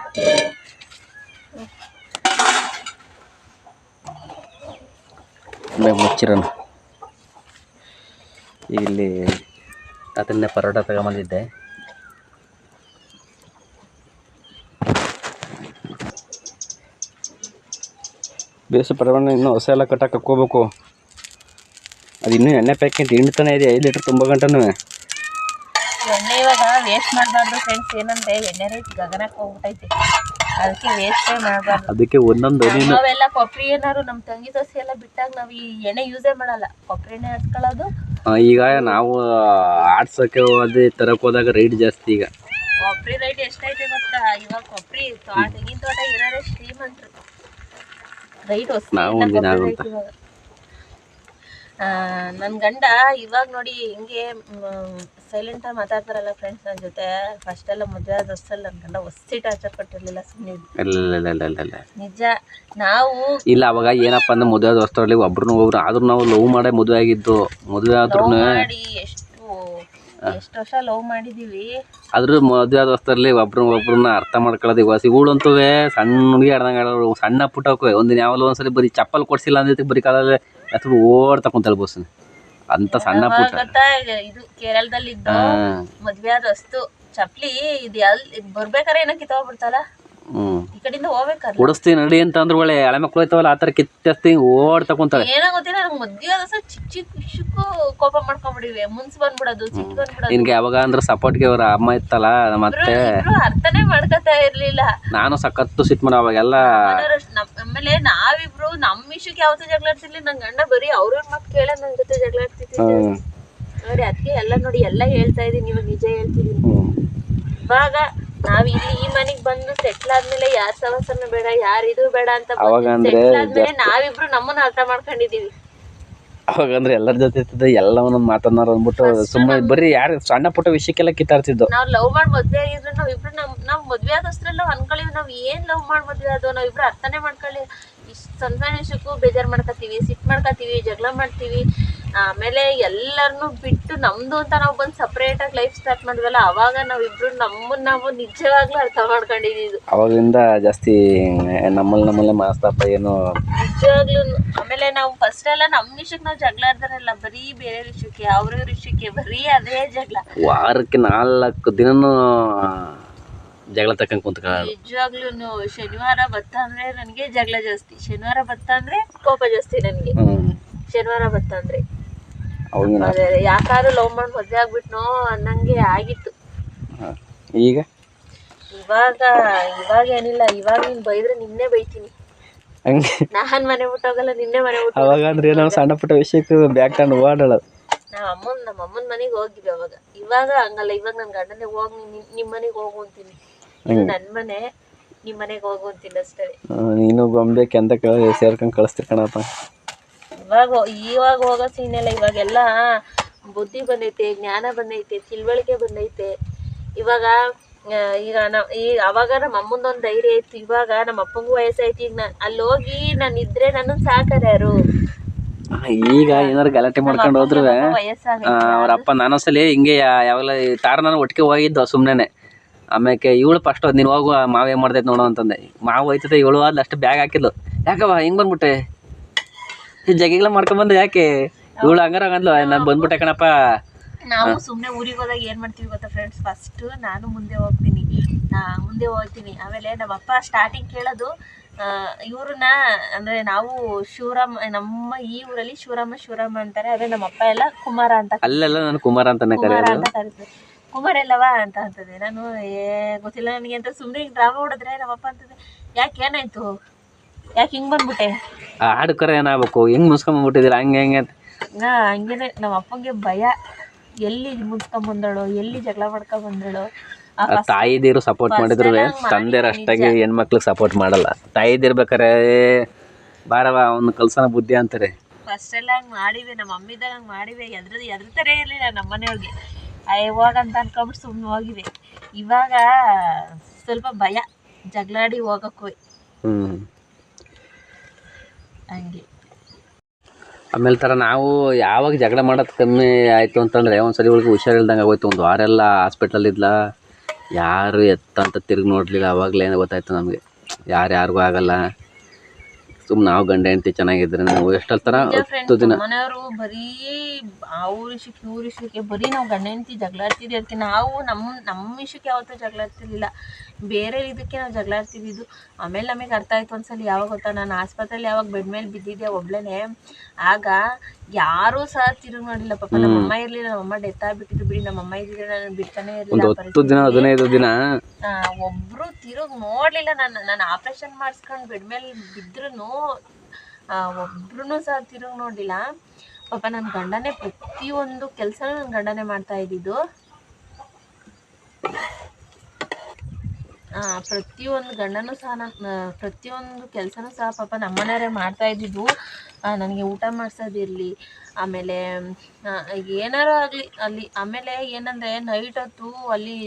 ಆಮೇಲೆ ಮುಚ್ಚಿರೋಣ. ಇಲ್ಲಿ ಅದನ್ನೇ ಪರೋಟ ತಗೊಂಬಂದಿದ್ದೆ. ಬೇಸು ಪರವಣ್ಣ ಇನ್ನೂ ಹೊಸ ಎಲ್ಲ ಕಟ್ಟಾಕ ಹಾಕ್ಕೋಬೇಕು. ಅದು ಇನ್ನೂ ಎಣ್ಣೆ ಪ್ಯಾಕೆಟ್ ಹಿಂಡ್ತಾನೆ ಇದೆ 5 ಲೀಟ್ರ್ ತುಂಬ ಗಂಟನೂ. ಎಣ್ಣೆ ಇವಾಗ ವೇಸ್ಟ್ ಮಾಡಬಾರ್ದು ಫ್ರೆಂಡ್ಸ್. ಏನಂದ್ರೆ ಎಣ್ಣೆ ರೇಟ್ ಗಗನಕ್ಕೆ ಹೋಗ್ಬಿಟ್ಟೈತೆ, ಅದಕ್ಕೆ ವೇಸ್ಟೇ ಮಾಡಬಾರ್ದು. ಅದಕ್ಕೆ ಒಂದೊಂದು ನಾವೆಲ್ಲ ಕೊಬ್ಬರಿ ಏನಾದ್ರು ನಮ್ಮ ತಂಗಿ ದೋಸೆ ಎಲ್ಲ ಬಿಟ್ಟಾಗ ನಾವು ಈ ಎಣ್ಣೆ ಯೂಸೇ ಮಾಡಲ್ಲ, ಕೊಬ್ಬರಿ ಎಣ್ಣೆ ಹಚ್ಕೊಳ್ಳೋದು. ಈಗ ನಾವು ಆಡ್ಸೋಕ್ಕೆ ಅದೇ ತರಕ್ಕೆ ಹೋದಾಗ ರೇಟ್ ಜಾಸ್ತಿ. ಈಗ ಕೊಬ್ಬರಿ ರೇಟ್ ಎಷ್ಟೈತೆ ಗೊತ್ತಾ? ಇವಾಗ ಕೊಬ್ಬರಿ ತೆಂಗಿನ ತೋಟ ಏನಾದ್ರೆ ಶ್ರೀಮಂತರು ರೈಟ್ ನಾವು ಒಂದಿನ ಆಗುಂತ. ನನ್ನ ಗಂಡ ಇವಾಗ ನೋಡಿ ಹಿಂಗೆ ಸೈಲೆಂಟಾಗಿ ಮಾತಾಡ್ತಾರಲ್ಲ ಫ್ರೆಂಡ್ಸ್ ನನ್ನ ಜೊತೆ. ಫಸ್ಟ್ ಎಲ್ಲ ಮದುವೆ ಆದ ಹೊಸಲ್ಲಿ ನನ್ನ ಗಂಡ ಹೊಸಿ ಟಾರ್ಚರ್ ಕೊಟ್ಟಿರಲಿಲ್ಲ, ಸುಮ್ಮನೆ ನಿಜ. ನಾವು ಇಲ್ಲ ಅವಾಗ ಏನಪ್ಪ ಅಂದ್ರೆ ಮದುವೆ ಆದ ಹೊಸಲ್ಲಿ ಒಬ್ರು ಆದ್ರೂ ನಾವು ಲವ್ ಮಾಡೇ ಮದುವೆ ಆಗಿದ್ದು. ಮದುವೆ ಆದ್ರೂ ಮಾಡಿ ಎಷ್ಟು ವರ್ಷ ಲವ್ ಮಾಡಿದೀವಿ. ಆದ್ರೂ ಮದುವೆ ಆದ ಹೊಸದಲ್ಲಿ ಒಬ್ರನ್ನ ಅರ್ಥ ಮಾಡ್ಕೊಳ್ಳೋದು. ಇವಾಗ ಸಿಗುಳಂತೂ ಸಣ್ಣ ಹುಡುಗಿ ಆಡ್ದಂಗೆ ಆಡೋರು, ಸಣ್ಣ ಪುಟ್ಟಕ್ಕೆ ಒಂದಿನ ಯಾವಲ್ಲ ಒಂದ್ಸಲಿ ಬರೀ ಚಪ್ಪಲ್ ಕೊಡ್ಸಿಲ್ಲ ಅಂದ್ರೆ ಬರೀ ಕಾಲಲ್ಲಿ ಅಥವಾ ಓಡ್ ತಕೊಂತಲ್ ಬೋಸನ್ ಅಂತ ಸಣ್ಣ ಪುಟ್ಟ. ಇದು ಕೇರಳದಲ್ಲಿ ಇದ್ದು ಮದ್ವೆ ಆದ ವಸ್ತು ಚಪ್ಲಿ ಇದು ಬರ್ಬೇಕಾರೆ ಏನೋ ಕಿತ್ತೋಗ್ಬಿಡ್ತಲ್ಲ, ಈ ಕಡೆಯಿಂದ ಹೋಗ್ಬೇಕಾರೆ ಕೊಡಿಸ್ತೀನಿ ನಡಿ ಅಂತ ಅಂದ್ರೆ ಒಳ್ಳೆ ಹಳೆ ಮಕ್ಳು ಹೋಯ್ತವಲ್ಲ ಆ ಥರ ಕಿತ್ತಿ ಓಡ್ ತಕೊಂತಾಳೆ. ಏನೋ ಗೊತ್ತಿಲ್ಲ, ನಂಗೆ ಮದ್ವೆ ಆದ ಚಿಕ್ಕ ಚಿಕ್ಕ ವಿಷಯಕ್ಕೂ ಕೋಪ ಮಾಡ್ಕೊಂಡ್ಬಿಡಿವೆ, ಮುನ್ಸ್ ಬಂದ್ಬಿಡೋದು, ಸಿಟ್ಟು ಬಂದ್ಬಿಡೋದು. ನಿನ್ಗೆ ಯಾವಾಗ ಅಂದ್ರೆ ಸಪೋರ್ಟ್ಗೆ ಅವ್ರ ಅಮ್ಮ ಇತ್ತಲ್ಲ ಮತ್ತೆ ಅರ್ಥನೇ ಮಾಡ್ಕೊತಾ ಇರ್ಲಿಲ್ಲ. ನಾನು ಸಖತ್ತು ಸಿಟ್ಟು ಮಾಡೋ ಅವಾಗೆಲ್ಲ. ಆಮೇಲೆ ನಾವಿಬ್ರು ನಮ್ ವಿಷಯಕ್ಕೆ ಯಾವತ್ತೂ ಜಗಳಾಡ್ತಿರ್ಲಿ. ನನ್ ಗಂಡ ಬರೀ ಅವ್ರ ಮಾತು ಕೇಳ ನನ್ ಜೊತೆ ಜಗಳಾಡ್ತಿದ್ದೆ ನೋಡಿ. ಅದಕ್ಕೆ ಎಲ್ಲ ನೋಡಿ ಎಲ್ಲ ಹೇಳ್ತಾ ಇದೀನಿ, ಇವಾಗ ನಿಜ ಹೇಳ್ತಿದೀನಿ. ಇವಾಗ ನಾವ್ ಇಲ್ಲಿ ಈ ಮನೆಗ್ ಬಂದು ಸೆಟ್ಲ್ ಆದ್ಮೇಲೆ ಯಾರ ಸವಸನ ಬೇಡ, ಯಾರ ಇದು ಬೇಡ ಅಂತ ಸೆಟ್ಲ್ ಆದ್ಮೇಲೆ ನಾವಿಬ್ರು ನಮ್ಮನ್ನ ಅರ್ಥ ಮಾಡ್ಕೊಂಡಿದೀವಿ. ಅವಾಗಂದ್ರೆ ಎಲ್ಲರ ಜೊತೆ ಇರ್ತದೆ, ಎಲ್ಲ ಒಂದೊಂದು ಮಾತನ್ನಾರ ಅಂದ್ಬಿಟ್ಟು ಸುಮ್ಮನೆ ಬರೀ ಯಾರು ಸಣ್ಣ ಪುಟ್ಟ ವಿಷಯಕ್ಕೆಲ್ಲ ಕಿತ್ತಾಡ್ತಿದ್ದು. ನಾವ್ ಲವ್ ಮಾಡಿ ಮದ್ವೆ ಆಗಿದ್ರೆ ನಾವಿಬ್ರು ನಾವ್ ಮದ್ವೆ ಆದಷ್ಟ್ರೆಲ್ಲ ಅನ್ಕೊಳ್ಳಿವಿ ನಾವ್ ಏನ್ ಲವ್ ಮಾಡಿ ಮದ್ವೆ ಆದೋ ನಾವಿಬ್ರು ಅರ್ಥನೇ ಮಾಡ್ಕೊಳ್ಳಿ. ಇಷ್ಟ ಸಣ್ಣ ಸಣ್ಣ ವಿಷಯಕ್ಕೂ ಬೇಜಾರ್ ಮಾಡ್ಕೊತೀವಿ, ಸಿಟ್ಟು ಮಾಡ್ಕೊತೀವಿ, ಜಗಳ ಮಾಡ್ತೀವಿ. ಆಮೇಲೆ ಎಲ್ಲರನ್ನು ಬಿಟ್ಟು ನಮ್ದು ಅಂತ ನಾವು ಬಂದು ಸಪ್ರೇಟ್ ಆಗಿ ಲೈಫ್ ಸ್ಟಾರ್ಟ್ ಮಾಡಿದ್ವಲ್ಲ, ಅವಾಗ ನಾವಿಬ್ರು ನಾವು ನಿಜವಾಗ್ಲೂ ಅರ್ಥ ಮಾಡ್ಕೊಂಡಿದ್ದು. ಅವಾಗಿಂದ ಜಾಸ್ತಿ ನಮ್ಮಲ್ಲೇ ಮಾಸ್ತಪ್ಪ ಏನು ನಿಜವಾಗ್ಲೂ. ಆಮೇಲೆ ನಾವು ಫಸ್ಟ್ ಎಲ್ಲ ನಮ್ ವಿಷಯಕ್ಕೆ ನಾವು ಜಗಳ ಆಡ್ತಾರಲ್ಲ, ಬರೀ ಬೇರೆ ವಿಷಯಕ್ಕೆ ಅವ್ರ ವಿಷಯಕ್ಕೆ ಬರೀ ಅದೇ ಜಗಳ. ವಾರಕ್ಕೆ 4 ದಿನನೂ ಜಗಳ ತಕ್ಕಂತ ಕುಂತ್ಕೊಳ್ಳೋದು. ನಿಜವಾಗ್ಲೂ ಶನಿವಾರ ಬತ್ತ ಅಂದ್ರೆ ನನಗೆ ಜಗಳ ಜಾಸ್ತಿ, ಶನಿವಾರ ಬತ್ತ ಅಂದ್ರೆ ಕೋಪ ಜಾಸ್ತಿ ನನಗೆ. ಶನಿವಾರ ಬತ್ತ ಅಂದ್ರೆ ಯಾಕಾದ್ರೂ ಲವ್ ಮಾಡಿ ಮದ್ವೆ ಆಗ್ಬಿಟ್ನೋ ಅನ್ನಂಗೆ ಆಗಿತ್ತು. ಇವಾಗ ಏನಿಲ್ಲ, ಇವಾಗ ನೀನ್ ಬೈದ್ರೆ ನಿನ್ನೆ ಬೈತೀನಿ. ನಾನ್ ಮನೆ ಬಿಟ್ಟೋಗಲ್ಲ, ನಿನ್ನೆ ಮನೆ ಬಿಟ್ಟು. ಅವಾಗ ಅಂದ್ರೆ ನಾವು ಸಣ್ಣ ಪುಟ್ಟ ವಿಷಯಕ್ಕೆ ಬ್ಯಾಗ್ ತಗೊಂಡು ಓಡಾಡೋದು. ನಮ್ಮ ಅಮ್ಮನ ಮನೆಗೆ ಹೋಗಿದ್ವಿ ಅವಾಗ. ಇವಾಗ ಹಂಗಲ್ಲ, ಇವಾಗ ನನ್ ಗಂಡನೇ ಹೋಗಿ ನಿಮ್ ಮನೆಗೆ ಹೋಗು ಅಂತೀನಿ, ನನ್ ಮನೆ ನಿಮ್ ಮನೆಗೆ ಹೋಗು ಅಂತೀನಿ ಅಷ್ಟೇ. ನೀನು ಗೊಂಬೆಕ್ಕೆ ಅಂತ ಸೇರ್ಕೊಂಡ್ ಕಳಿಸ್ತಿ ಕಣಪ್ಪ. ಇವಾಗ ಹೋಗೋ ಸೀನ್ ಎಲ್ಲ, ಇವಾಗೆಲ್ಲ ಬುದ್ಧಿ ಬಂದೈತೆ, ಜ್ಞಾನ ಬಂದೈತೆ, ತಿಳುವಳಿಕೆ ಬಂದೈತೆ. ಇವಾಗ ಅವಾಗ ನಮ್ಮ ಅಮ್ಮಂದೊಂದು ಧೈರ್ಯ ಇತ್ತು, ಇವಾಗ ನಮ್ಮ ಅಪ್ಪಂಗೂ ವಯಸ್ಸಾಯ್ತು. ಈಗ ಅಲ್ಲಿ ಹೋಗಿ ನಾನು ಇದ್ರೆ ನನ್ನನ್ನು ಸಾಕಾರ ಯಾರು? ಈಗ ಏನಾರು ಗಲಾಟೆ ಮಾಡ್ಕೊಂಡು ಹೋದ್ರು ಅವ್ರ ಅಪ್ಪ ನಾನೊಂದ್ಸಲಿ ಹಿಂಗೆ ಯಾವಾಗಲ ತಾರ ನಾನು ಒಟ್ಟಿಗೆ ಹೋಗಿದ್ದು ಸುಮ್ಮನೆ. ಆಮೇಲೆ ಇವಳು ಫಸ್ಟ್ ನೀನು ಹೋಗುವ ಮಾವು ಏನು ಮಾಡ್ತೈತೆ ನೋಡೋ ಅಂತಂದೆ. ಮಾವು ಹೋಯ್ತದೆ, ಇವಳು ಆದ್ಲು ಅಷ್ಟು ಬ್ಯಾಗ್ ಹಾಕಿದ್ಲು. ಯಾಕವ್ವ ಹಿಂಗೆ ಬಂದ್ಬಿಟ್ಟೆ, ಜಗಿಗಳ ಮಾಡ್ಕೊಂಬಂದು ಯಾಕೆ? ಇವಳು ಹಂಗಾರ ಹಂಗಂದ್ಲು, ನಾನು ಬಂದ್ಬಿಟ್ಟೆ ಕಣಪ್ಪ. ನಾವು ಸುಮ್ಮನೆ ಊರಿಗೆ ಹೋದಾಗ ಏನ್ ಮಾಡ್ತೀವಿ ಗೊತ್ತಾ ಫ್ರೆಂಡ್ಸ್, ಫಸ್ಟ್ ನಾನು ಮುಂದೆ ಹೋಗ್ತೀನಿ. ಆಮೇಲೆ ನಮ್ಮಪ್ಪ ಸ್ಟಾರ್ಟಿಂಗ್ ಕೇಳೋದು ಇವ್ರನ್ನ, ಅಂದ್ರೆ ನಾವು ಶಿವರಾಮ, ನಮ್ಮ ಈ ಊರಲ್ಲಿ ಶಿವರಾಮ ಅಂತಾರೆ. ಅದೇ ನಮ್ಮಪ್ಪ ಎಲ್ಲ ಕುಮಾರ ಅಂತ, ಅಲ್ಲೆಲ್ಲ ನಾನು ಕುಮಾರ ಅಂತ ಕರೀತಾರೆ. ಕುಮಾರ್ ಎಲ್ಲವಾ ಅಂತ ಅಂತದೆ. ನಾನು ಗೊತ್ತಿಲ್ಲ ನನಗೆ ಅಂತ ಸುಮ್ಮನೆ ಡ್ರಾಮಾ ಹೊಡೆದ್ರೆ ನಮ್ಮಪ್ಪ ಅಂತದೆ, ಯಾಕೆ ಏನಾಯ್ತು, ಯಾಕೆ ಹಿಂಗ್ ಬಂದ್ಬಿಟ್ಟೆ, ಆಡ್ಕರ ಏನಾಗಬೇಕು, ಹೆಂಗ್ ಮುಸ್ಕೊಂಡ್ಬಿಟ್ಟಿದ್ದೀರ ಹಂಗೆ ಹಂಗೇನೆ. ನಮ್ಮ ಅಪ್ಪಂಗೆ ಭಯ, ಎಲ್ಲಿ ಮುನ್ಸ್ಕೊಂಡ್ ಎಲ್ಲಿ ಜಗಳ ಮಾಡ್ಕೊಂಡ್ ಬಂದಳು. ತಾಯಿದಿರು ಸಪೋರ್ಟ್ ಮಾಡಿದ್ರು, ತಂದೆಯರು ಅಷ್ಟಾಗಿ ಹೆಣ್ಮಕ್ಳಿಗೆ ಸಪೋರ್ಟ್ ಮಾಡಲ್ಲ. ತಾಯಿದಿರ್ಬೇಕಾರೆ ಬಾರವ ಅವ್ನ ಕಲ್ಸನ ಬುದ್ಧಿ ಅಂತಾರೆ. ಫಸ್ಟ್ ಎಲ್ಲ ಹಂಗೆ ಮಾಡಿವೆ, ನಮ್ಮ ಮಮ್ಮಿದಾಗ ಹಂಗೆ ಮಾಡಿವೆ. ಎದ್ರತಾರೆ ಇರಲಿಲ್ಲ ನಮ್ಮ ಮನೆಯವ್ರಿಗೆ. ಹೋಗಂತ ಅನ್ಕೊಂಬಿಟ್ಟು ಸುಮ್ಮನೆ ಹೋಗಿವೆ. ಇವಾಗ ಸ್ವಲ್ಪ ಭಯ, ಜಗಳಾಡಿ ಹೋಗಕ್ಕೆ ಹಂಗೆ. ಆಮೇಲೆ ಥರ ನಾವು ಯಾವಾಗ ಜಗಳ ಮಾಡೋದು ಕಮ್ಮಿ ಆಯಿತು ಅಂತಂದರೆ, ಒಂದ್ಸರಿ ಇವಳಿಗೆ ಹುಷಾರಿಲ್ದಂಗೆ ಆಗೋಯ್ತು. 1 ವಾರ ಎಲ್ಲ ಹಾಸ್ಪಿಟ್ಲಲ್ಲಿದ್ಲ, ಯಾರು ಎತ್ತ ಅಂತ ತಿರುಗಿ ನೋಡಲಿಲ್ಲ. ಅವಾಗಲೇ ಗೊತ್ತಾಯ್ತು ನಮಗೆ ಯಾರಿಗೂ ಆಗಲ್ಲ. ಸುಮ್ಮನೆ ನಾವು ಗಂಡ ಹೆಂಡತಿ ಚೆನ್ನಾಗಿದ್ರೆ ನಾವು ಎಷ್ಟೊತ್ತರ 10 ದಿನ ಮನೆಯವರು ಬರೀ ಅವ್ರ ವಿಷಯಕ್ಕೆ ಇವ್ರ ವಿಷಯಕ್ಕೆ ಬರೀ ನಾವು ಗಂಡ ಹೆಂಡತಿ ಜಗಳ ಆಡ್ತಿದ್ದೆ ಇರ್ತೀವಿ. ನಾವು ನಮ್ಮ ವಿಷಯಕ್ಕೆ ಯಾವತ್ತೂ ಜಗಳ ಆಡ್ತಿರ್ಲಿಲ್ಲ, ಬೇರೆ ಇದಕ್ಕೆ ನಾವು ಜಗಳ ಆಡ್ತಿದ್ದಿದ್ದು. ಆಮೇಲೆ ನಮಗೆ ಅರ್ಥ ಆಯ್ತು ಒಂದ್ಸಲ. ಯಾವಾಗ ಗೊತ್ತಾ, ನಾನು ಆಸ್ಪತ್ರೆಯಲ್ಲಿ ಯಾವಾಗ ಬೆಡ್ ಮೇಲೆ ಬಿದ್ದಿದ್ದೆ ಒಬ್ಳೇನೆ, ಆಗ ಯಾರೂ ಸಹ ತಿರುಗಿ ನೋಡಿಲ್ಲ. ಪಾಪ ನಮ್ಮಮ್ಮ ಇರ್ಲಿಲ್ಲ, ನಮ್ಮಮ್ಮ ಡೆತ್ ಆಗ್ಬಿಟ್ಟಿದ್ರು ಬಿಡಿ. ನಮ್ಮಮ್ಮ ಇದ್ದಿದ್ರೆ ನಾನು ಬಿಡ್ತಾನೆ ಇರಲಿಲ್ಲ. 10 ದಿನ 15 ದಿನ ಒಬ್ರು ತಿರುಗಿ ನೋಡ್ಲಿಲ್ಲ. ನಾನು ಆಪರೇಷನ್ ಮಾಡಿಸ್ಕೊಂಡು ಬೆಡ್ ಮೇಲೆ ಬಿದ್ರೂ ಒಬ್ರು ಸಹ ತಿರುಗಿ ನೋಡ್ಲಿಲ್ಲ. ಪಾಪ ನನ್ನ ಗಂಡನೇ ಪ್ರತಿಯೊಂದು ಕೆಲಸನೂ ನನ್ನ ಗಂಡನೇ ಮಾಡ್ತಾ ಇದ್ದಿದ್ದು. ಪ್ರತಿಯೊಂದು ಗಂಡನೂ ಸಹ ಪ್ರತಿಯೊಂದು ಕೆಲಸನೂ ಸಹ ಪಾಪ ನಮ್ಮನೆಯವರೇ ಮಾಡ್ತಾ ಇದ್ದಿದ್ದು. ನನಗೆ ಊಟ ಮಾಡಿಸೋದಿರಲಿ, ಆಮೇಲೆ ಏನಾರು ಆಗಲಿ ಅಲ್ಲಿ. ಆಮೇಲೆ ಏನಂದರೆ ನೈಟ್ ಹೊತ್ತು ಅಲ್ಲಿ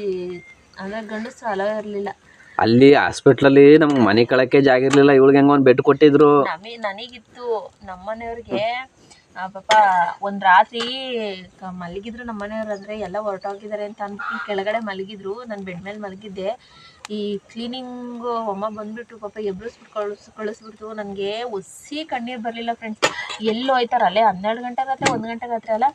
ಅಂದರೆ ಗಂಡಸರು ಅಲೋ ಇರಲಿಲ್ಲ. ಅಲ್ಲಿ ಹಾಸ್ಪಿಟ್ಲಲ್ಲಿ ನಮ್ಗೆ ಮನೆ ಕಳಕ್ಕೆ ಜಾಗ ಇರಲಿಲ್ಲ. ಇವಳಿಗೆ ಹೆಂಗೆ ಒಂದು ಬೆಡ್ ಕೊಟ್ಟಿದ್ರು. ನನಗಿತ್ತು. ನಮ್ಮನೆಯವ್ರಿಗೆ ಪಾಪ ಒಂದು ರಾತ್ರಿ ಮಲಗಿದ್ರು. ನಮ್ಮನೆಯವ್ರು ಅಂದರೆ ಎಲ್ಲ ಹೊರಟೋಗಿದ್ದಾರೆ ಅಂತ ಅಂದ್ಬಿಟ್ಟು ಕೆಳಗಡೆ ಮಲಗಿದ್ರು. ನಾನು ಬೆಡ್ ಮೇಲೆ ಮಲಗಿದ್ದೆ. ಈ ಕ್ಲೀನಿಂಗು ಅಮ್ಮ ಬಂದುಬಿಟ್ಟು ಪಾಪ ಎಬ್ಬಿಸ್ಬಿಟ್ಟು ಕಳಿಸ್ಬಿಡ್ತು. ನನಗೆ ಒಸಿ ಕಣ್ಣೀರು ಬರಲಿಲ್ಲ ಫ್ರೆಂಡ್ಸ್. ಎಲ್ಲಿ ಹೋಯ್ತಾರೆ ಅಲ್ಲೇ 12 ಗಂಟೆ ರಾತ್ರಿ 1 ಗಂಟೆ ರಾತ್ರಿ ಅಲ್ಲ,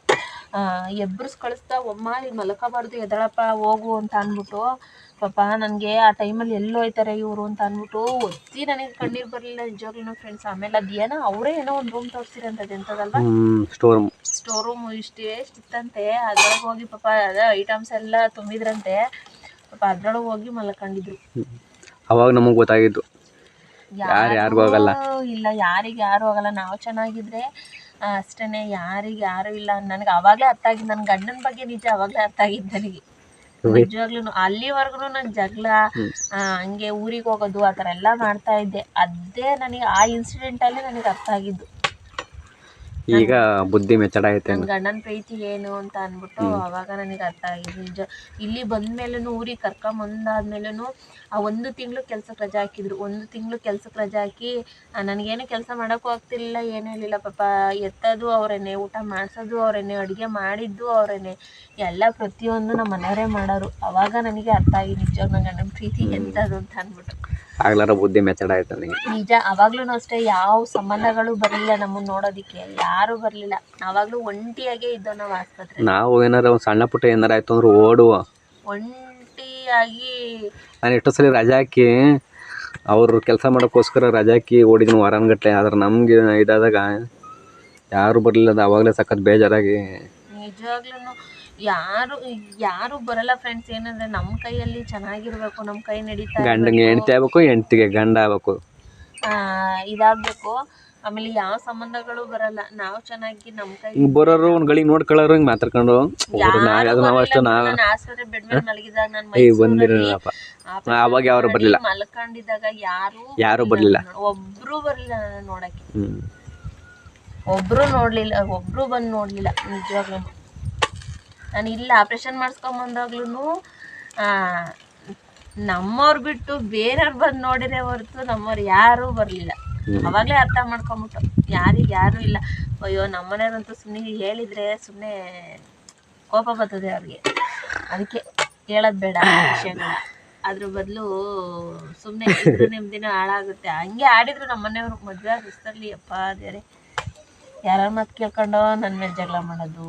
ಎಬ್ಬಿಸ್ ಕಳಿಸ್ತಾ ಅಮ್ಮ ಇಲ್ಲಿ ಮಲ್ಕೋಬಾರ್ದು ಎದಳಪ್ಪ ಹೋಗು ಅಂತ ಅಂದ್ಬಿಟ್ಟು. ಪಾಪ ನನಗೆ ಆ ಟೈಮಲ್ಲಿ ಎಲ್ಲಿ ಹೋಯ್ತಾರೆ ಇವರು ಅಂತ ಅಂದ್ಬಿಟ್ಟು ಒತ್ತಿ ನನಗೆ ಕಣ್ಣೀರು ಬರಲಿಲ್ಲ ನಿಜವಾಗ್ಲೂ ಫ್ರೆಂಡ್ಸ್. ಆಮೇಲೆ ಅದೇನೋ ಅವರೇ ಏನೋ ಒಂದು ರೂಮ್ ತೋರಿಸಿರಂಥದ್ದು, ಎಂಥದಲ್ವಾ ಸ್ಟೋರ್ ರೂಮ್ ಇಷ್ಟಿತ್ತಂತೆ. ಅದ್ರೊಳಗೆ ಹೋಗಿ ಪಾಪ ಅದೇ ಐಟಮ್ಸ್ ಎಲ್ಲ ತುಂಬಿದ್ರಂತೆ. ಪಾಪ ಅದ್ರೊಳಗೆ ಹೋಗಿ ಮಲ್ಕೊಂಡಿದ್ರು. ಅವಾಗ ನಮಗೆ ಗೊತ್ತಾಗಿದ್ದು ಯಾರಿಗೂ ಆಗಲ್ಲ. ಇಲ್ಲ, ಯಾರಿಗೆ ಯಾರು ಆಗಲ್ಲ. ನಾವು ಚೆನ್ನಾಗಿದ್ರೆ ಅಷ್ಟೇ, ಯಾರಿಗೆ ಯಾರು ಇಲ್ಲ. ನನಗೆ ಅವಾಗಲೇ ಅರ್ಥ ಆಗಿದ್ದು ನನ್ನ ಗಂಡನ ಬಗ್ಗೆ. ನಿಜ ಅವಾಗಲೇ ಅರ್ಥ ಆಗಿದ್ದು ನನಗೆ ನಿಜವಾಗ್ಲೂ. ಅಲ್ಲಿವರೆಗೂ ನಾನು ಜಗಳ ಹಂಗೆ ಊರಿಗೆ ಹೋಗೋದು ಆ ಥರ ಎಲ್ಲ ಮಾಡ್ತಾ ಇದ್ದೆ. ಅದೇ ನನಗೆ ಆ ಇನ್ಸಿಡೆಂಟಲ್ಲಿ ನನಗೆ ಅರ್ಥ ಆಗಿದ್ದು. ಈಗ ಬುದ್ಧಿ ಮೆಚ್ಚಡ ಐತೆ ನನ್ನ ಗಂಡನ ಪ್ರೀತಿ ಏನು ಅಂತ ಅಂದ್ಬಿಟ್ಟು ಅವಾಗ ನನಗೆ ಅರ್ಥ ಆಗಿದ್ದು ನಿಜ. ಇಲ್ಲಿ ಬಂದ್ಮೇಲೂ ಊರಿಗೆ ಕರ್ಕೊಂಬಂದಾದ್ಮೇಲೂ ಆ 1 ತಿಂಗಳು ಕೆಲ್ಸಕ್ಕೆ ರಜೆ ಹಾಕಿದ್ರು. 1 ತಿಂಗಳು ಕೆಲ್ಸಕ್ಕೆ ರಜೆ ಹಾಕಿ ನನಗೇನು ಕೆಲಸ ಮಾಡೋಕ್ಕೂ ಆಗ್ತಿರ್ಲಿಲ್ಲ, ಏನೂ ಇರಲಿಲ್ಲ. ಪಾಪ ಎತ್ತೋದು ಅವರೇನೆ, ಊಟ ಮಾಡಿಸೋದು ಅವರೇನೆ, ಅಡುಗೆ ಮಾಡಿದ್ದು ಅವರೇನೆ, ಎಲ್ಲ ಪ್ರತಿಯೊಂದು ನಮ್ಮ ಮನೆಯವರೇ ಮಾಡೋರು. ಅವಾಗ ನನಗೆ ಅರ್ಥ ಆಗಿ ನಿಜವಾಗ ನನ್ನ ಗಂಡನ ಪ್ರೀತಿ ಎಂಥದ್ದು ಅಂತ ಅಂದ್ಬಿಟ್ಟು. ಆಗ್ಲಾರ ಬುದ್ಧಿ ಮೆಚ್ಚಡ ಆಯ್ತು ನನಗೆ ನಿಜ. ಅವಾಗ್ಲೂ ಅಷ್ಟೇ ಯಾವ ಸಂಬಂಧಗಳು ಬರಲಿಲ್ಲ ನಮ್ಮನ್ನು ನೋಡೋದಕ್ಕೆ, ಯಾರೂ ಬರಲಿಲ್ಲ. ಆವಾಗಲೂ ಒಂಟಿಯಾಗೇ ಇದ್ದೋ ನಾವು ಆಸ್ಪತ್ರೆ. ನಾವು ಏನಾರ ಒಂದು ಸಣ್ಣ ಪುಟ್ಟ ಏನಾರ ಆಯ್ತು ಅಂದ್ರೆ ಓಡುವ ಒಂಟಿಯಾಗಿ. ನಾನು ಎಷ್ಟೋ ಸಲ ರಜೆ ಹಾಕಿ ಅವ್ರು ಕೆಲಸ ಮಾಡೋಕ್ಕೋಸ್ಕರ ರಜೆ ಹಾಕಿ ಓಡಿದ್ನು ವಾರಾನ್ಗಟ್ಲೆ. ಆದ್ರೆ ನಮಗೆ ಇದಾದಾಗ ಯಾರು ಬರಲಿಲ್ಲ. ಅದು ಆವಾಗಲೇ ಸಖತ್ ಬೇಜಾರಾಗಿ ನಿಜವಾಗ್ಲೂ ಯಾರು ಬರಲ್ಲ ಫ್ರೆಂಡ್ಸ್. ಏನಂದ್ರೆ ನಮ್ಮ ಕೈಯಲ್ಲಿ ಚೆನ್ನಾಗಿರ್ಬೇಕು, ನಮ್ಮ ಕೈ ನಡೀತಾ ಗಂಡಂಗೆ ಹೆಂಡತಿ ಆಗ್ಬೇಕು, ಹೆಂಡತಿಗೆ ಗಂಡ ಆಗ್ಬೇಕು, ಇದಾಗಬೇಕು. ಆಮೇಲೆ ಯಾವ ಸಂಬಂಧಗಳು ಬರಲ್ಲ. ನಾವು ಚೆನ್ನಾಗಿ ನಮ್ಮ ಕೈ ಬರೋರು ಒಂದು ಗಳಿಗೆ ನೋಡ್ಕೊಳ್ಳೋರು ಹಿಂಗೆ ಮಾತಾಡ್ಕೊಂಡು ನಾವು ಅಷ್ಟು ಆಸ್ಪತ್ರೆ ಬೆಡ್ ಮೇಲೆ ಮಲಗಿದಾಗ ನಾನು ಅವಾಗ ಯಾರು ಬರಲಿಲ್ಲ. ಮಲ್ಕೊಂಡಿದ್ದಾಗ ಯಾರು ಬರಲಿಲ್ಲ. ಒಬ್ರು ಬರಲಿಲ್ಲ ನನ್ನ ನೋಡಕ್ಕೆ. ಒಬ್ರು ನೋಡ್ಲಿಲ್ಲ, ಒಬ್ರು ಬಂದು ನೋಡ್ಲಿಲ್ಲ ನಿಜವಾಗ್ಲೂ. ನಾನು ಇಲ್ಲ ಆಪ್ರೇಷನ್ ಮಾಡಿಸ್ಕೊಂಬಂದಾಗ್ಲೂ ನಮ್ಮವ್ರು ಬಿಟ್ಟು ಬೇರೆಯವ್ರು ಬಂದು ನೋಡಿದ್ರೆ ಹೊರತು ನಮ್ಮವ್ರು ಯಾರೂ ಬರಲಿಲ್ಲ. ಅವಾಗಲೇ ಅರ್ಥ ಮಾಡ್ಕೊಂಬಿಟ್ಟು ಯಾರಿಗೆ ಯಾರೂ ಇಲ್ಲ. ಅಯ್ಯೋ ನಮ್ಮನೆಯವ್ರಂತೂ ಸುಮ್ಮನೆ ಹೇಳಿದರೆ ಸುಮ್ಮನೆ ಕೋಪ ಬರ್ತದೆ ಅವ್ರಿಗೆ. ಅದಕ್ಕೆ ಹೇಳೋದು ಬೇಡ ವಿಷಯಗಳ. ಅದ್ರ ಬದಲು ಸುಮ್ಮನೆ ಇದ್ರ ನೆಮ್ಮದಿನ ಹಾಳಾಗುತ್ತೆ. ಹಂಗೆ ಆಡಿದ್ರು ನಮ್ಮನೆಯವರು ಮದುವೆ ಆಗಿಸ್ತಲ್ಲಿ. ಅಪ್ಪ ದೇವ್ರೆ, ಯಾರ ಮಾತು ಕೇಳ್ಕೊಂಡು ನನ್ನ ಮೇಲೆ ಜಗಳ ಮಾಡೋದು.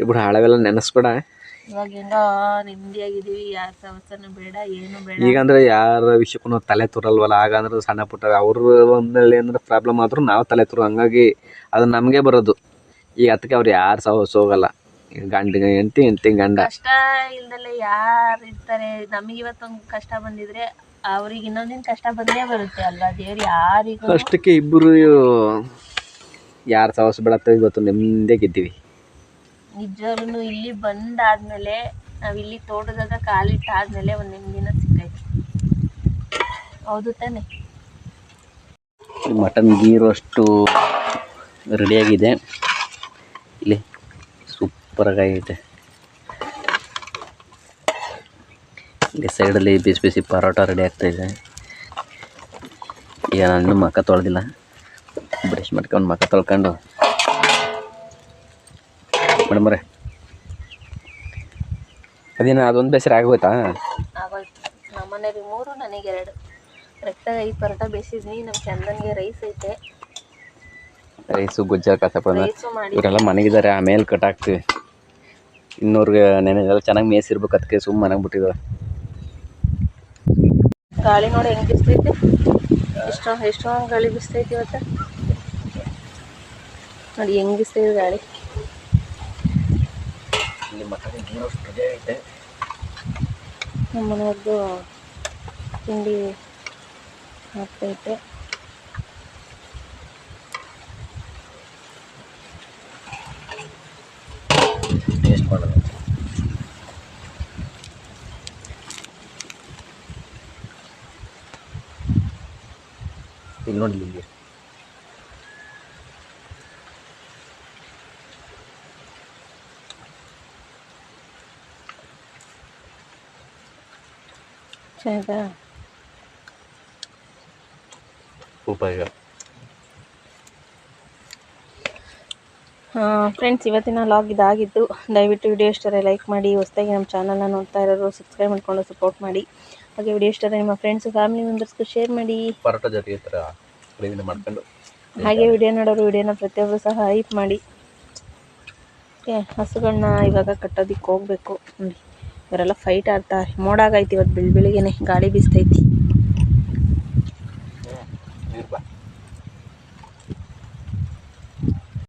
ಇಬ್ಬರು ಹಾಳವೆಲ್ಲ ನೆನೆಸ್ಬೇಡ. ಇವಾಗ ಹೆಂಗೋ ನೆಮ್ಮದಿಯಾಗಿದ್ದೀವಿ, ಯಾರ ಸಮಸ್ಯೆನೂ ಬೇಡ, ಏನು ಬೇಡ. ಈಗ ಅಂದ್ರೆ ಯಾರ ವಿಷಯಕ್ಕೂ ತಲೆ ತುರಲ್ವಲ್ಲ. ಆಗ ಅಂದ್ರೆ ಸಣ್ಣ ಪುಟ್ಟ ಅವ್ರ ಒಂದಲ್ಲಿ ಏನಾರ ಪ್ರಾಬ್ಲಮ್ ಆದ್ರೂ ನಾವು ತಲೆ ತುರು, ಹಂಗಾಗಿ ಅದು ನಮಗೆ ಬರೋದು. ಈಗ ಅದಕ್ಕೆ ಅವ್ರು ಯಾರು ಸಹಸ ಹೋಗಲ್ಲ. ಗಂಡಿಗೆ ಹೆಂಡತಿ ಗಂಡ. ಕಷ್ಟ ಇಲ್ದಲೆ ಯಾರು ಇರ್ತಾರೆ? ನಮಗೆ ಇವತ್ತೊಂದು ಕಷ್ಟ ಬಂದಿದ್ರೆ ಅವ್ರಿಗೆ ಇನ್ನೊಂದಿನ ಕಷ್ಟ ಬಂದೇ ಬರುತ್ತೆ ಅಲ್ವಾ? ದೇವ್ರು ಯಾರಿಗೂ ಅಷ್ಟಕ್ಕೆ ಇಬ್ಬರು ಯಾರು ಸಹಸ ಬೇಡತ್ತ. ಇವತ್ತು ನೆಮ್ಮದಿಯಾಗಿದ್ದೀವಿ ನಿಜವಾಗ್ಲೂ. ಇಲ್ಲಿ ಬಂದಾದ್ಮೇಲೆ ನಾವು ಇಲ್ಲಿ ತೋಟದಾಗ ಕಾಲಿಟ್ಟಾದ್ಮೇಲೆ ಒಂದು ನೆಮ್ಮದಿನ ಸಿಕ್ಕೈತಿ. ಹೌದು ತಾನೆ? ಮಟನ್ ಗೀ ರೋಸ್ಟು ರೆಡಿಯಾಗಿದೆ. ಇಲ್ಲಿ ಸೂಪರಾಗೈತೆ. ಇಲ್ಲಿ ಸೈಡಲ್ಲಿ ಬಿಸಿ ಬಿಸಿ ಪರೋಟ ರೆಡಿ ಆಗ್ತಾಯಿದೆ. ಈಗ ನಾನು ಇನ್ನೂ ಮುಖ ತೊಳೆದಿಲ್ಲ. ಬ್ರಷ್ ಮಾಡ್ಕೊಂಡು ಮುಖ ತೊಳ್ಕೊಂಡು ಮೇಡಮ್ರೆ ಅದೇನು ಅದೊಂದು ಬೇಸರ ಆಗೋಯ್ತಾ? ಆಗೋಯ್ತು. ನಮ್ಮನೆಯವ್ರಿಗೆ 3, ನನಗೆ 2. ಕರೆಕ್ಟಾಗಿ 5 ಪರೋಟ ಬೇಯಿಸಿದ್ನಿ. ನಮ್ಮ ಚಂದನ್ಗೆ ರೈಸ್ ಐತೆ, ರೈಸು ಗುಜ್ಜ ಕಸಪ ರೈಸು ಮಾಡಿ. ಇವರೆಲ್ಲ ಮನೆಗಿದ್ದಾರೆ, ಆಮೇಲೆ ಕಟ್ಟಾಕ್ತಿವಿ. ಇನ್ನೂರ್ಗೆ ನೆನೆಲ್ಲ ಚೆನ್ನಾಗಿ ಮೇಯಿಸಿರ್ಬೇಕು, ಅದಕ್ಕೆ ಸುಮ್ಮನೆ ಮನೆಗೆ ಬಿಟ್ಟಿದ್ದಾರೆ. ಗಾಳಿ ನೋಡಿ ಹೆಂಗೆ ಬಿಸ್ತೈತೆ, ಎಷ್ಟೊಂದು ಗಾಳಿ ಬಿಸ್ತೈತಿ ಇವತ್ತು ನೋಡಿ, ಹೆಂಗೆ ಬಿಸ್ತೈತೆ ಗಾಳಿ. ನಮ್ಮ ಮನೆಯವ್ರದ್ದು ತಿಂಡಿ ಆಗ್ತೈತೆ. ಟೇಸ್ಟ್ ಮಾಡೋದು ಇಲ್ಲಿ ನೋಡಿ, ಇಲ್ಲಿ ಚೆನ್ನಾಗಿದೆ. ಉಪಯೋಗ. ಫ್ರೆಂಡ್ಸ್, ಇವತ್ತಿನ ಲಾಗ್ ಇದಾಗಿದ್ದು. ದಯವಿಟ್ಟು ವಿಡಿಯೋ ಇಷ್ಟರೆ ಲೈಕ್ ಮಾಡಿ, ಹೊಸದಾಗಿ ನಮ್ಮ ಚಾನಲ್ನ ನೋಡ್ತಾ ಇರೋರು ಸಬ್ಸ್ಕ್ರೈಬ್ ಮಾಡ್ಕೊಂಡು ಸಪೋರ್ಟ್ ಮಾಡಿ. ಹಾಗೆ ವಿಡಿಯೋ ಇಷ್ಟರೆ ನಿಮ್ಮ ಫ್ರೆಂಡ್ಸು ಫ್ಯಾಮಿಲಿ ಮೆಂಬರ್ಸ್ಗೂ ಶೇರ್ ಮಾಡಿ. ಪರೋಟ ಜೊತೆ ಈ ಥರ ಮಾಡ್ಕೊಂಡು ಹಾಗೆ ವಿಡಿಯೋ ನೋಡೋರು ವಿಡಿಯೋನ ಪ್ರತಿಯೊಬ್ಬರು ಸಹ ಹೈಪ್ ಮಾಡಿ. ಹಸುಗಳನ್ನ ಇವಾಗ ಕಟ್ಟೋದಕ್ಕೆ ಹೋಗ್ಬೇಕು ನೋಡಿ. ಇವರೆಲ್ಲ ಫೈಟ್ ಆಡ್ತಾರೆ. ಮೋಡಾಗೈತಿ ಇವತ್ತು, ಬೆಳಿಗ್ಗೆನೆ ಗಾಳಿ ಬೀಸ್ತೈತಿ.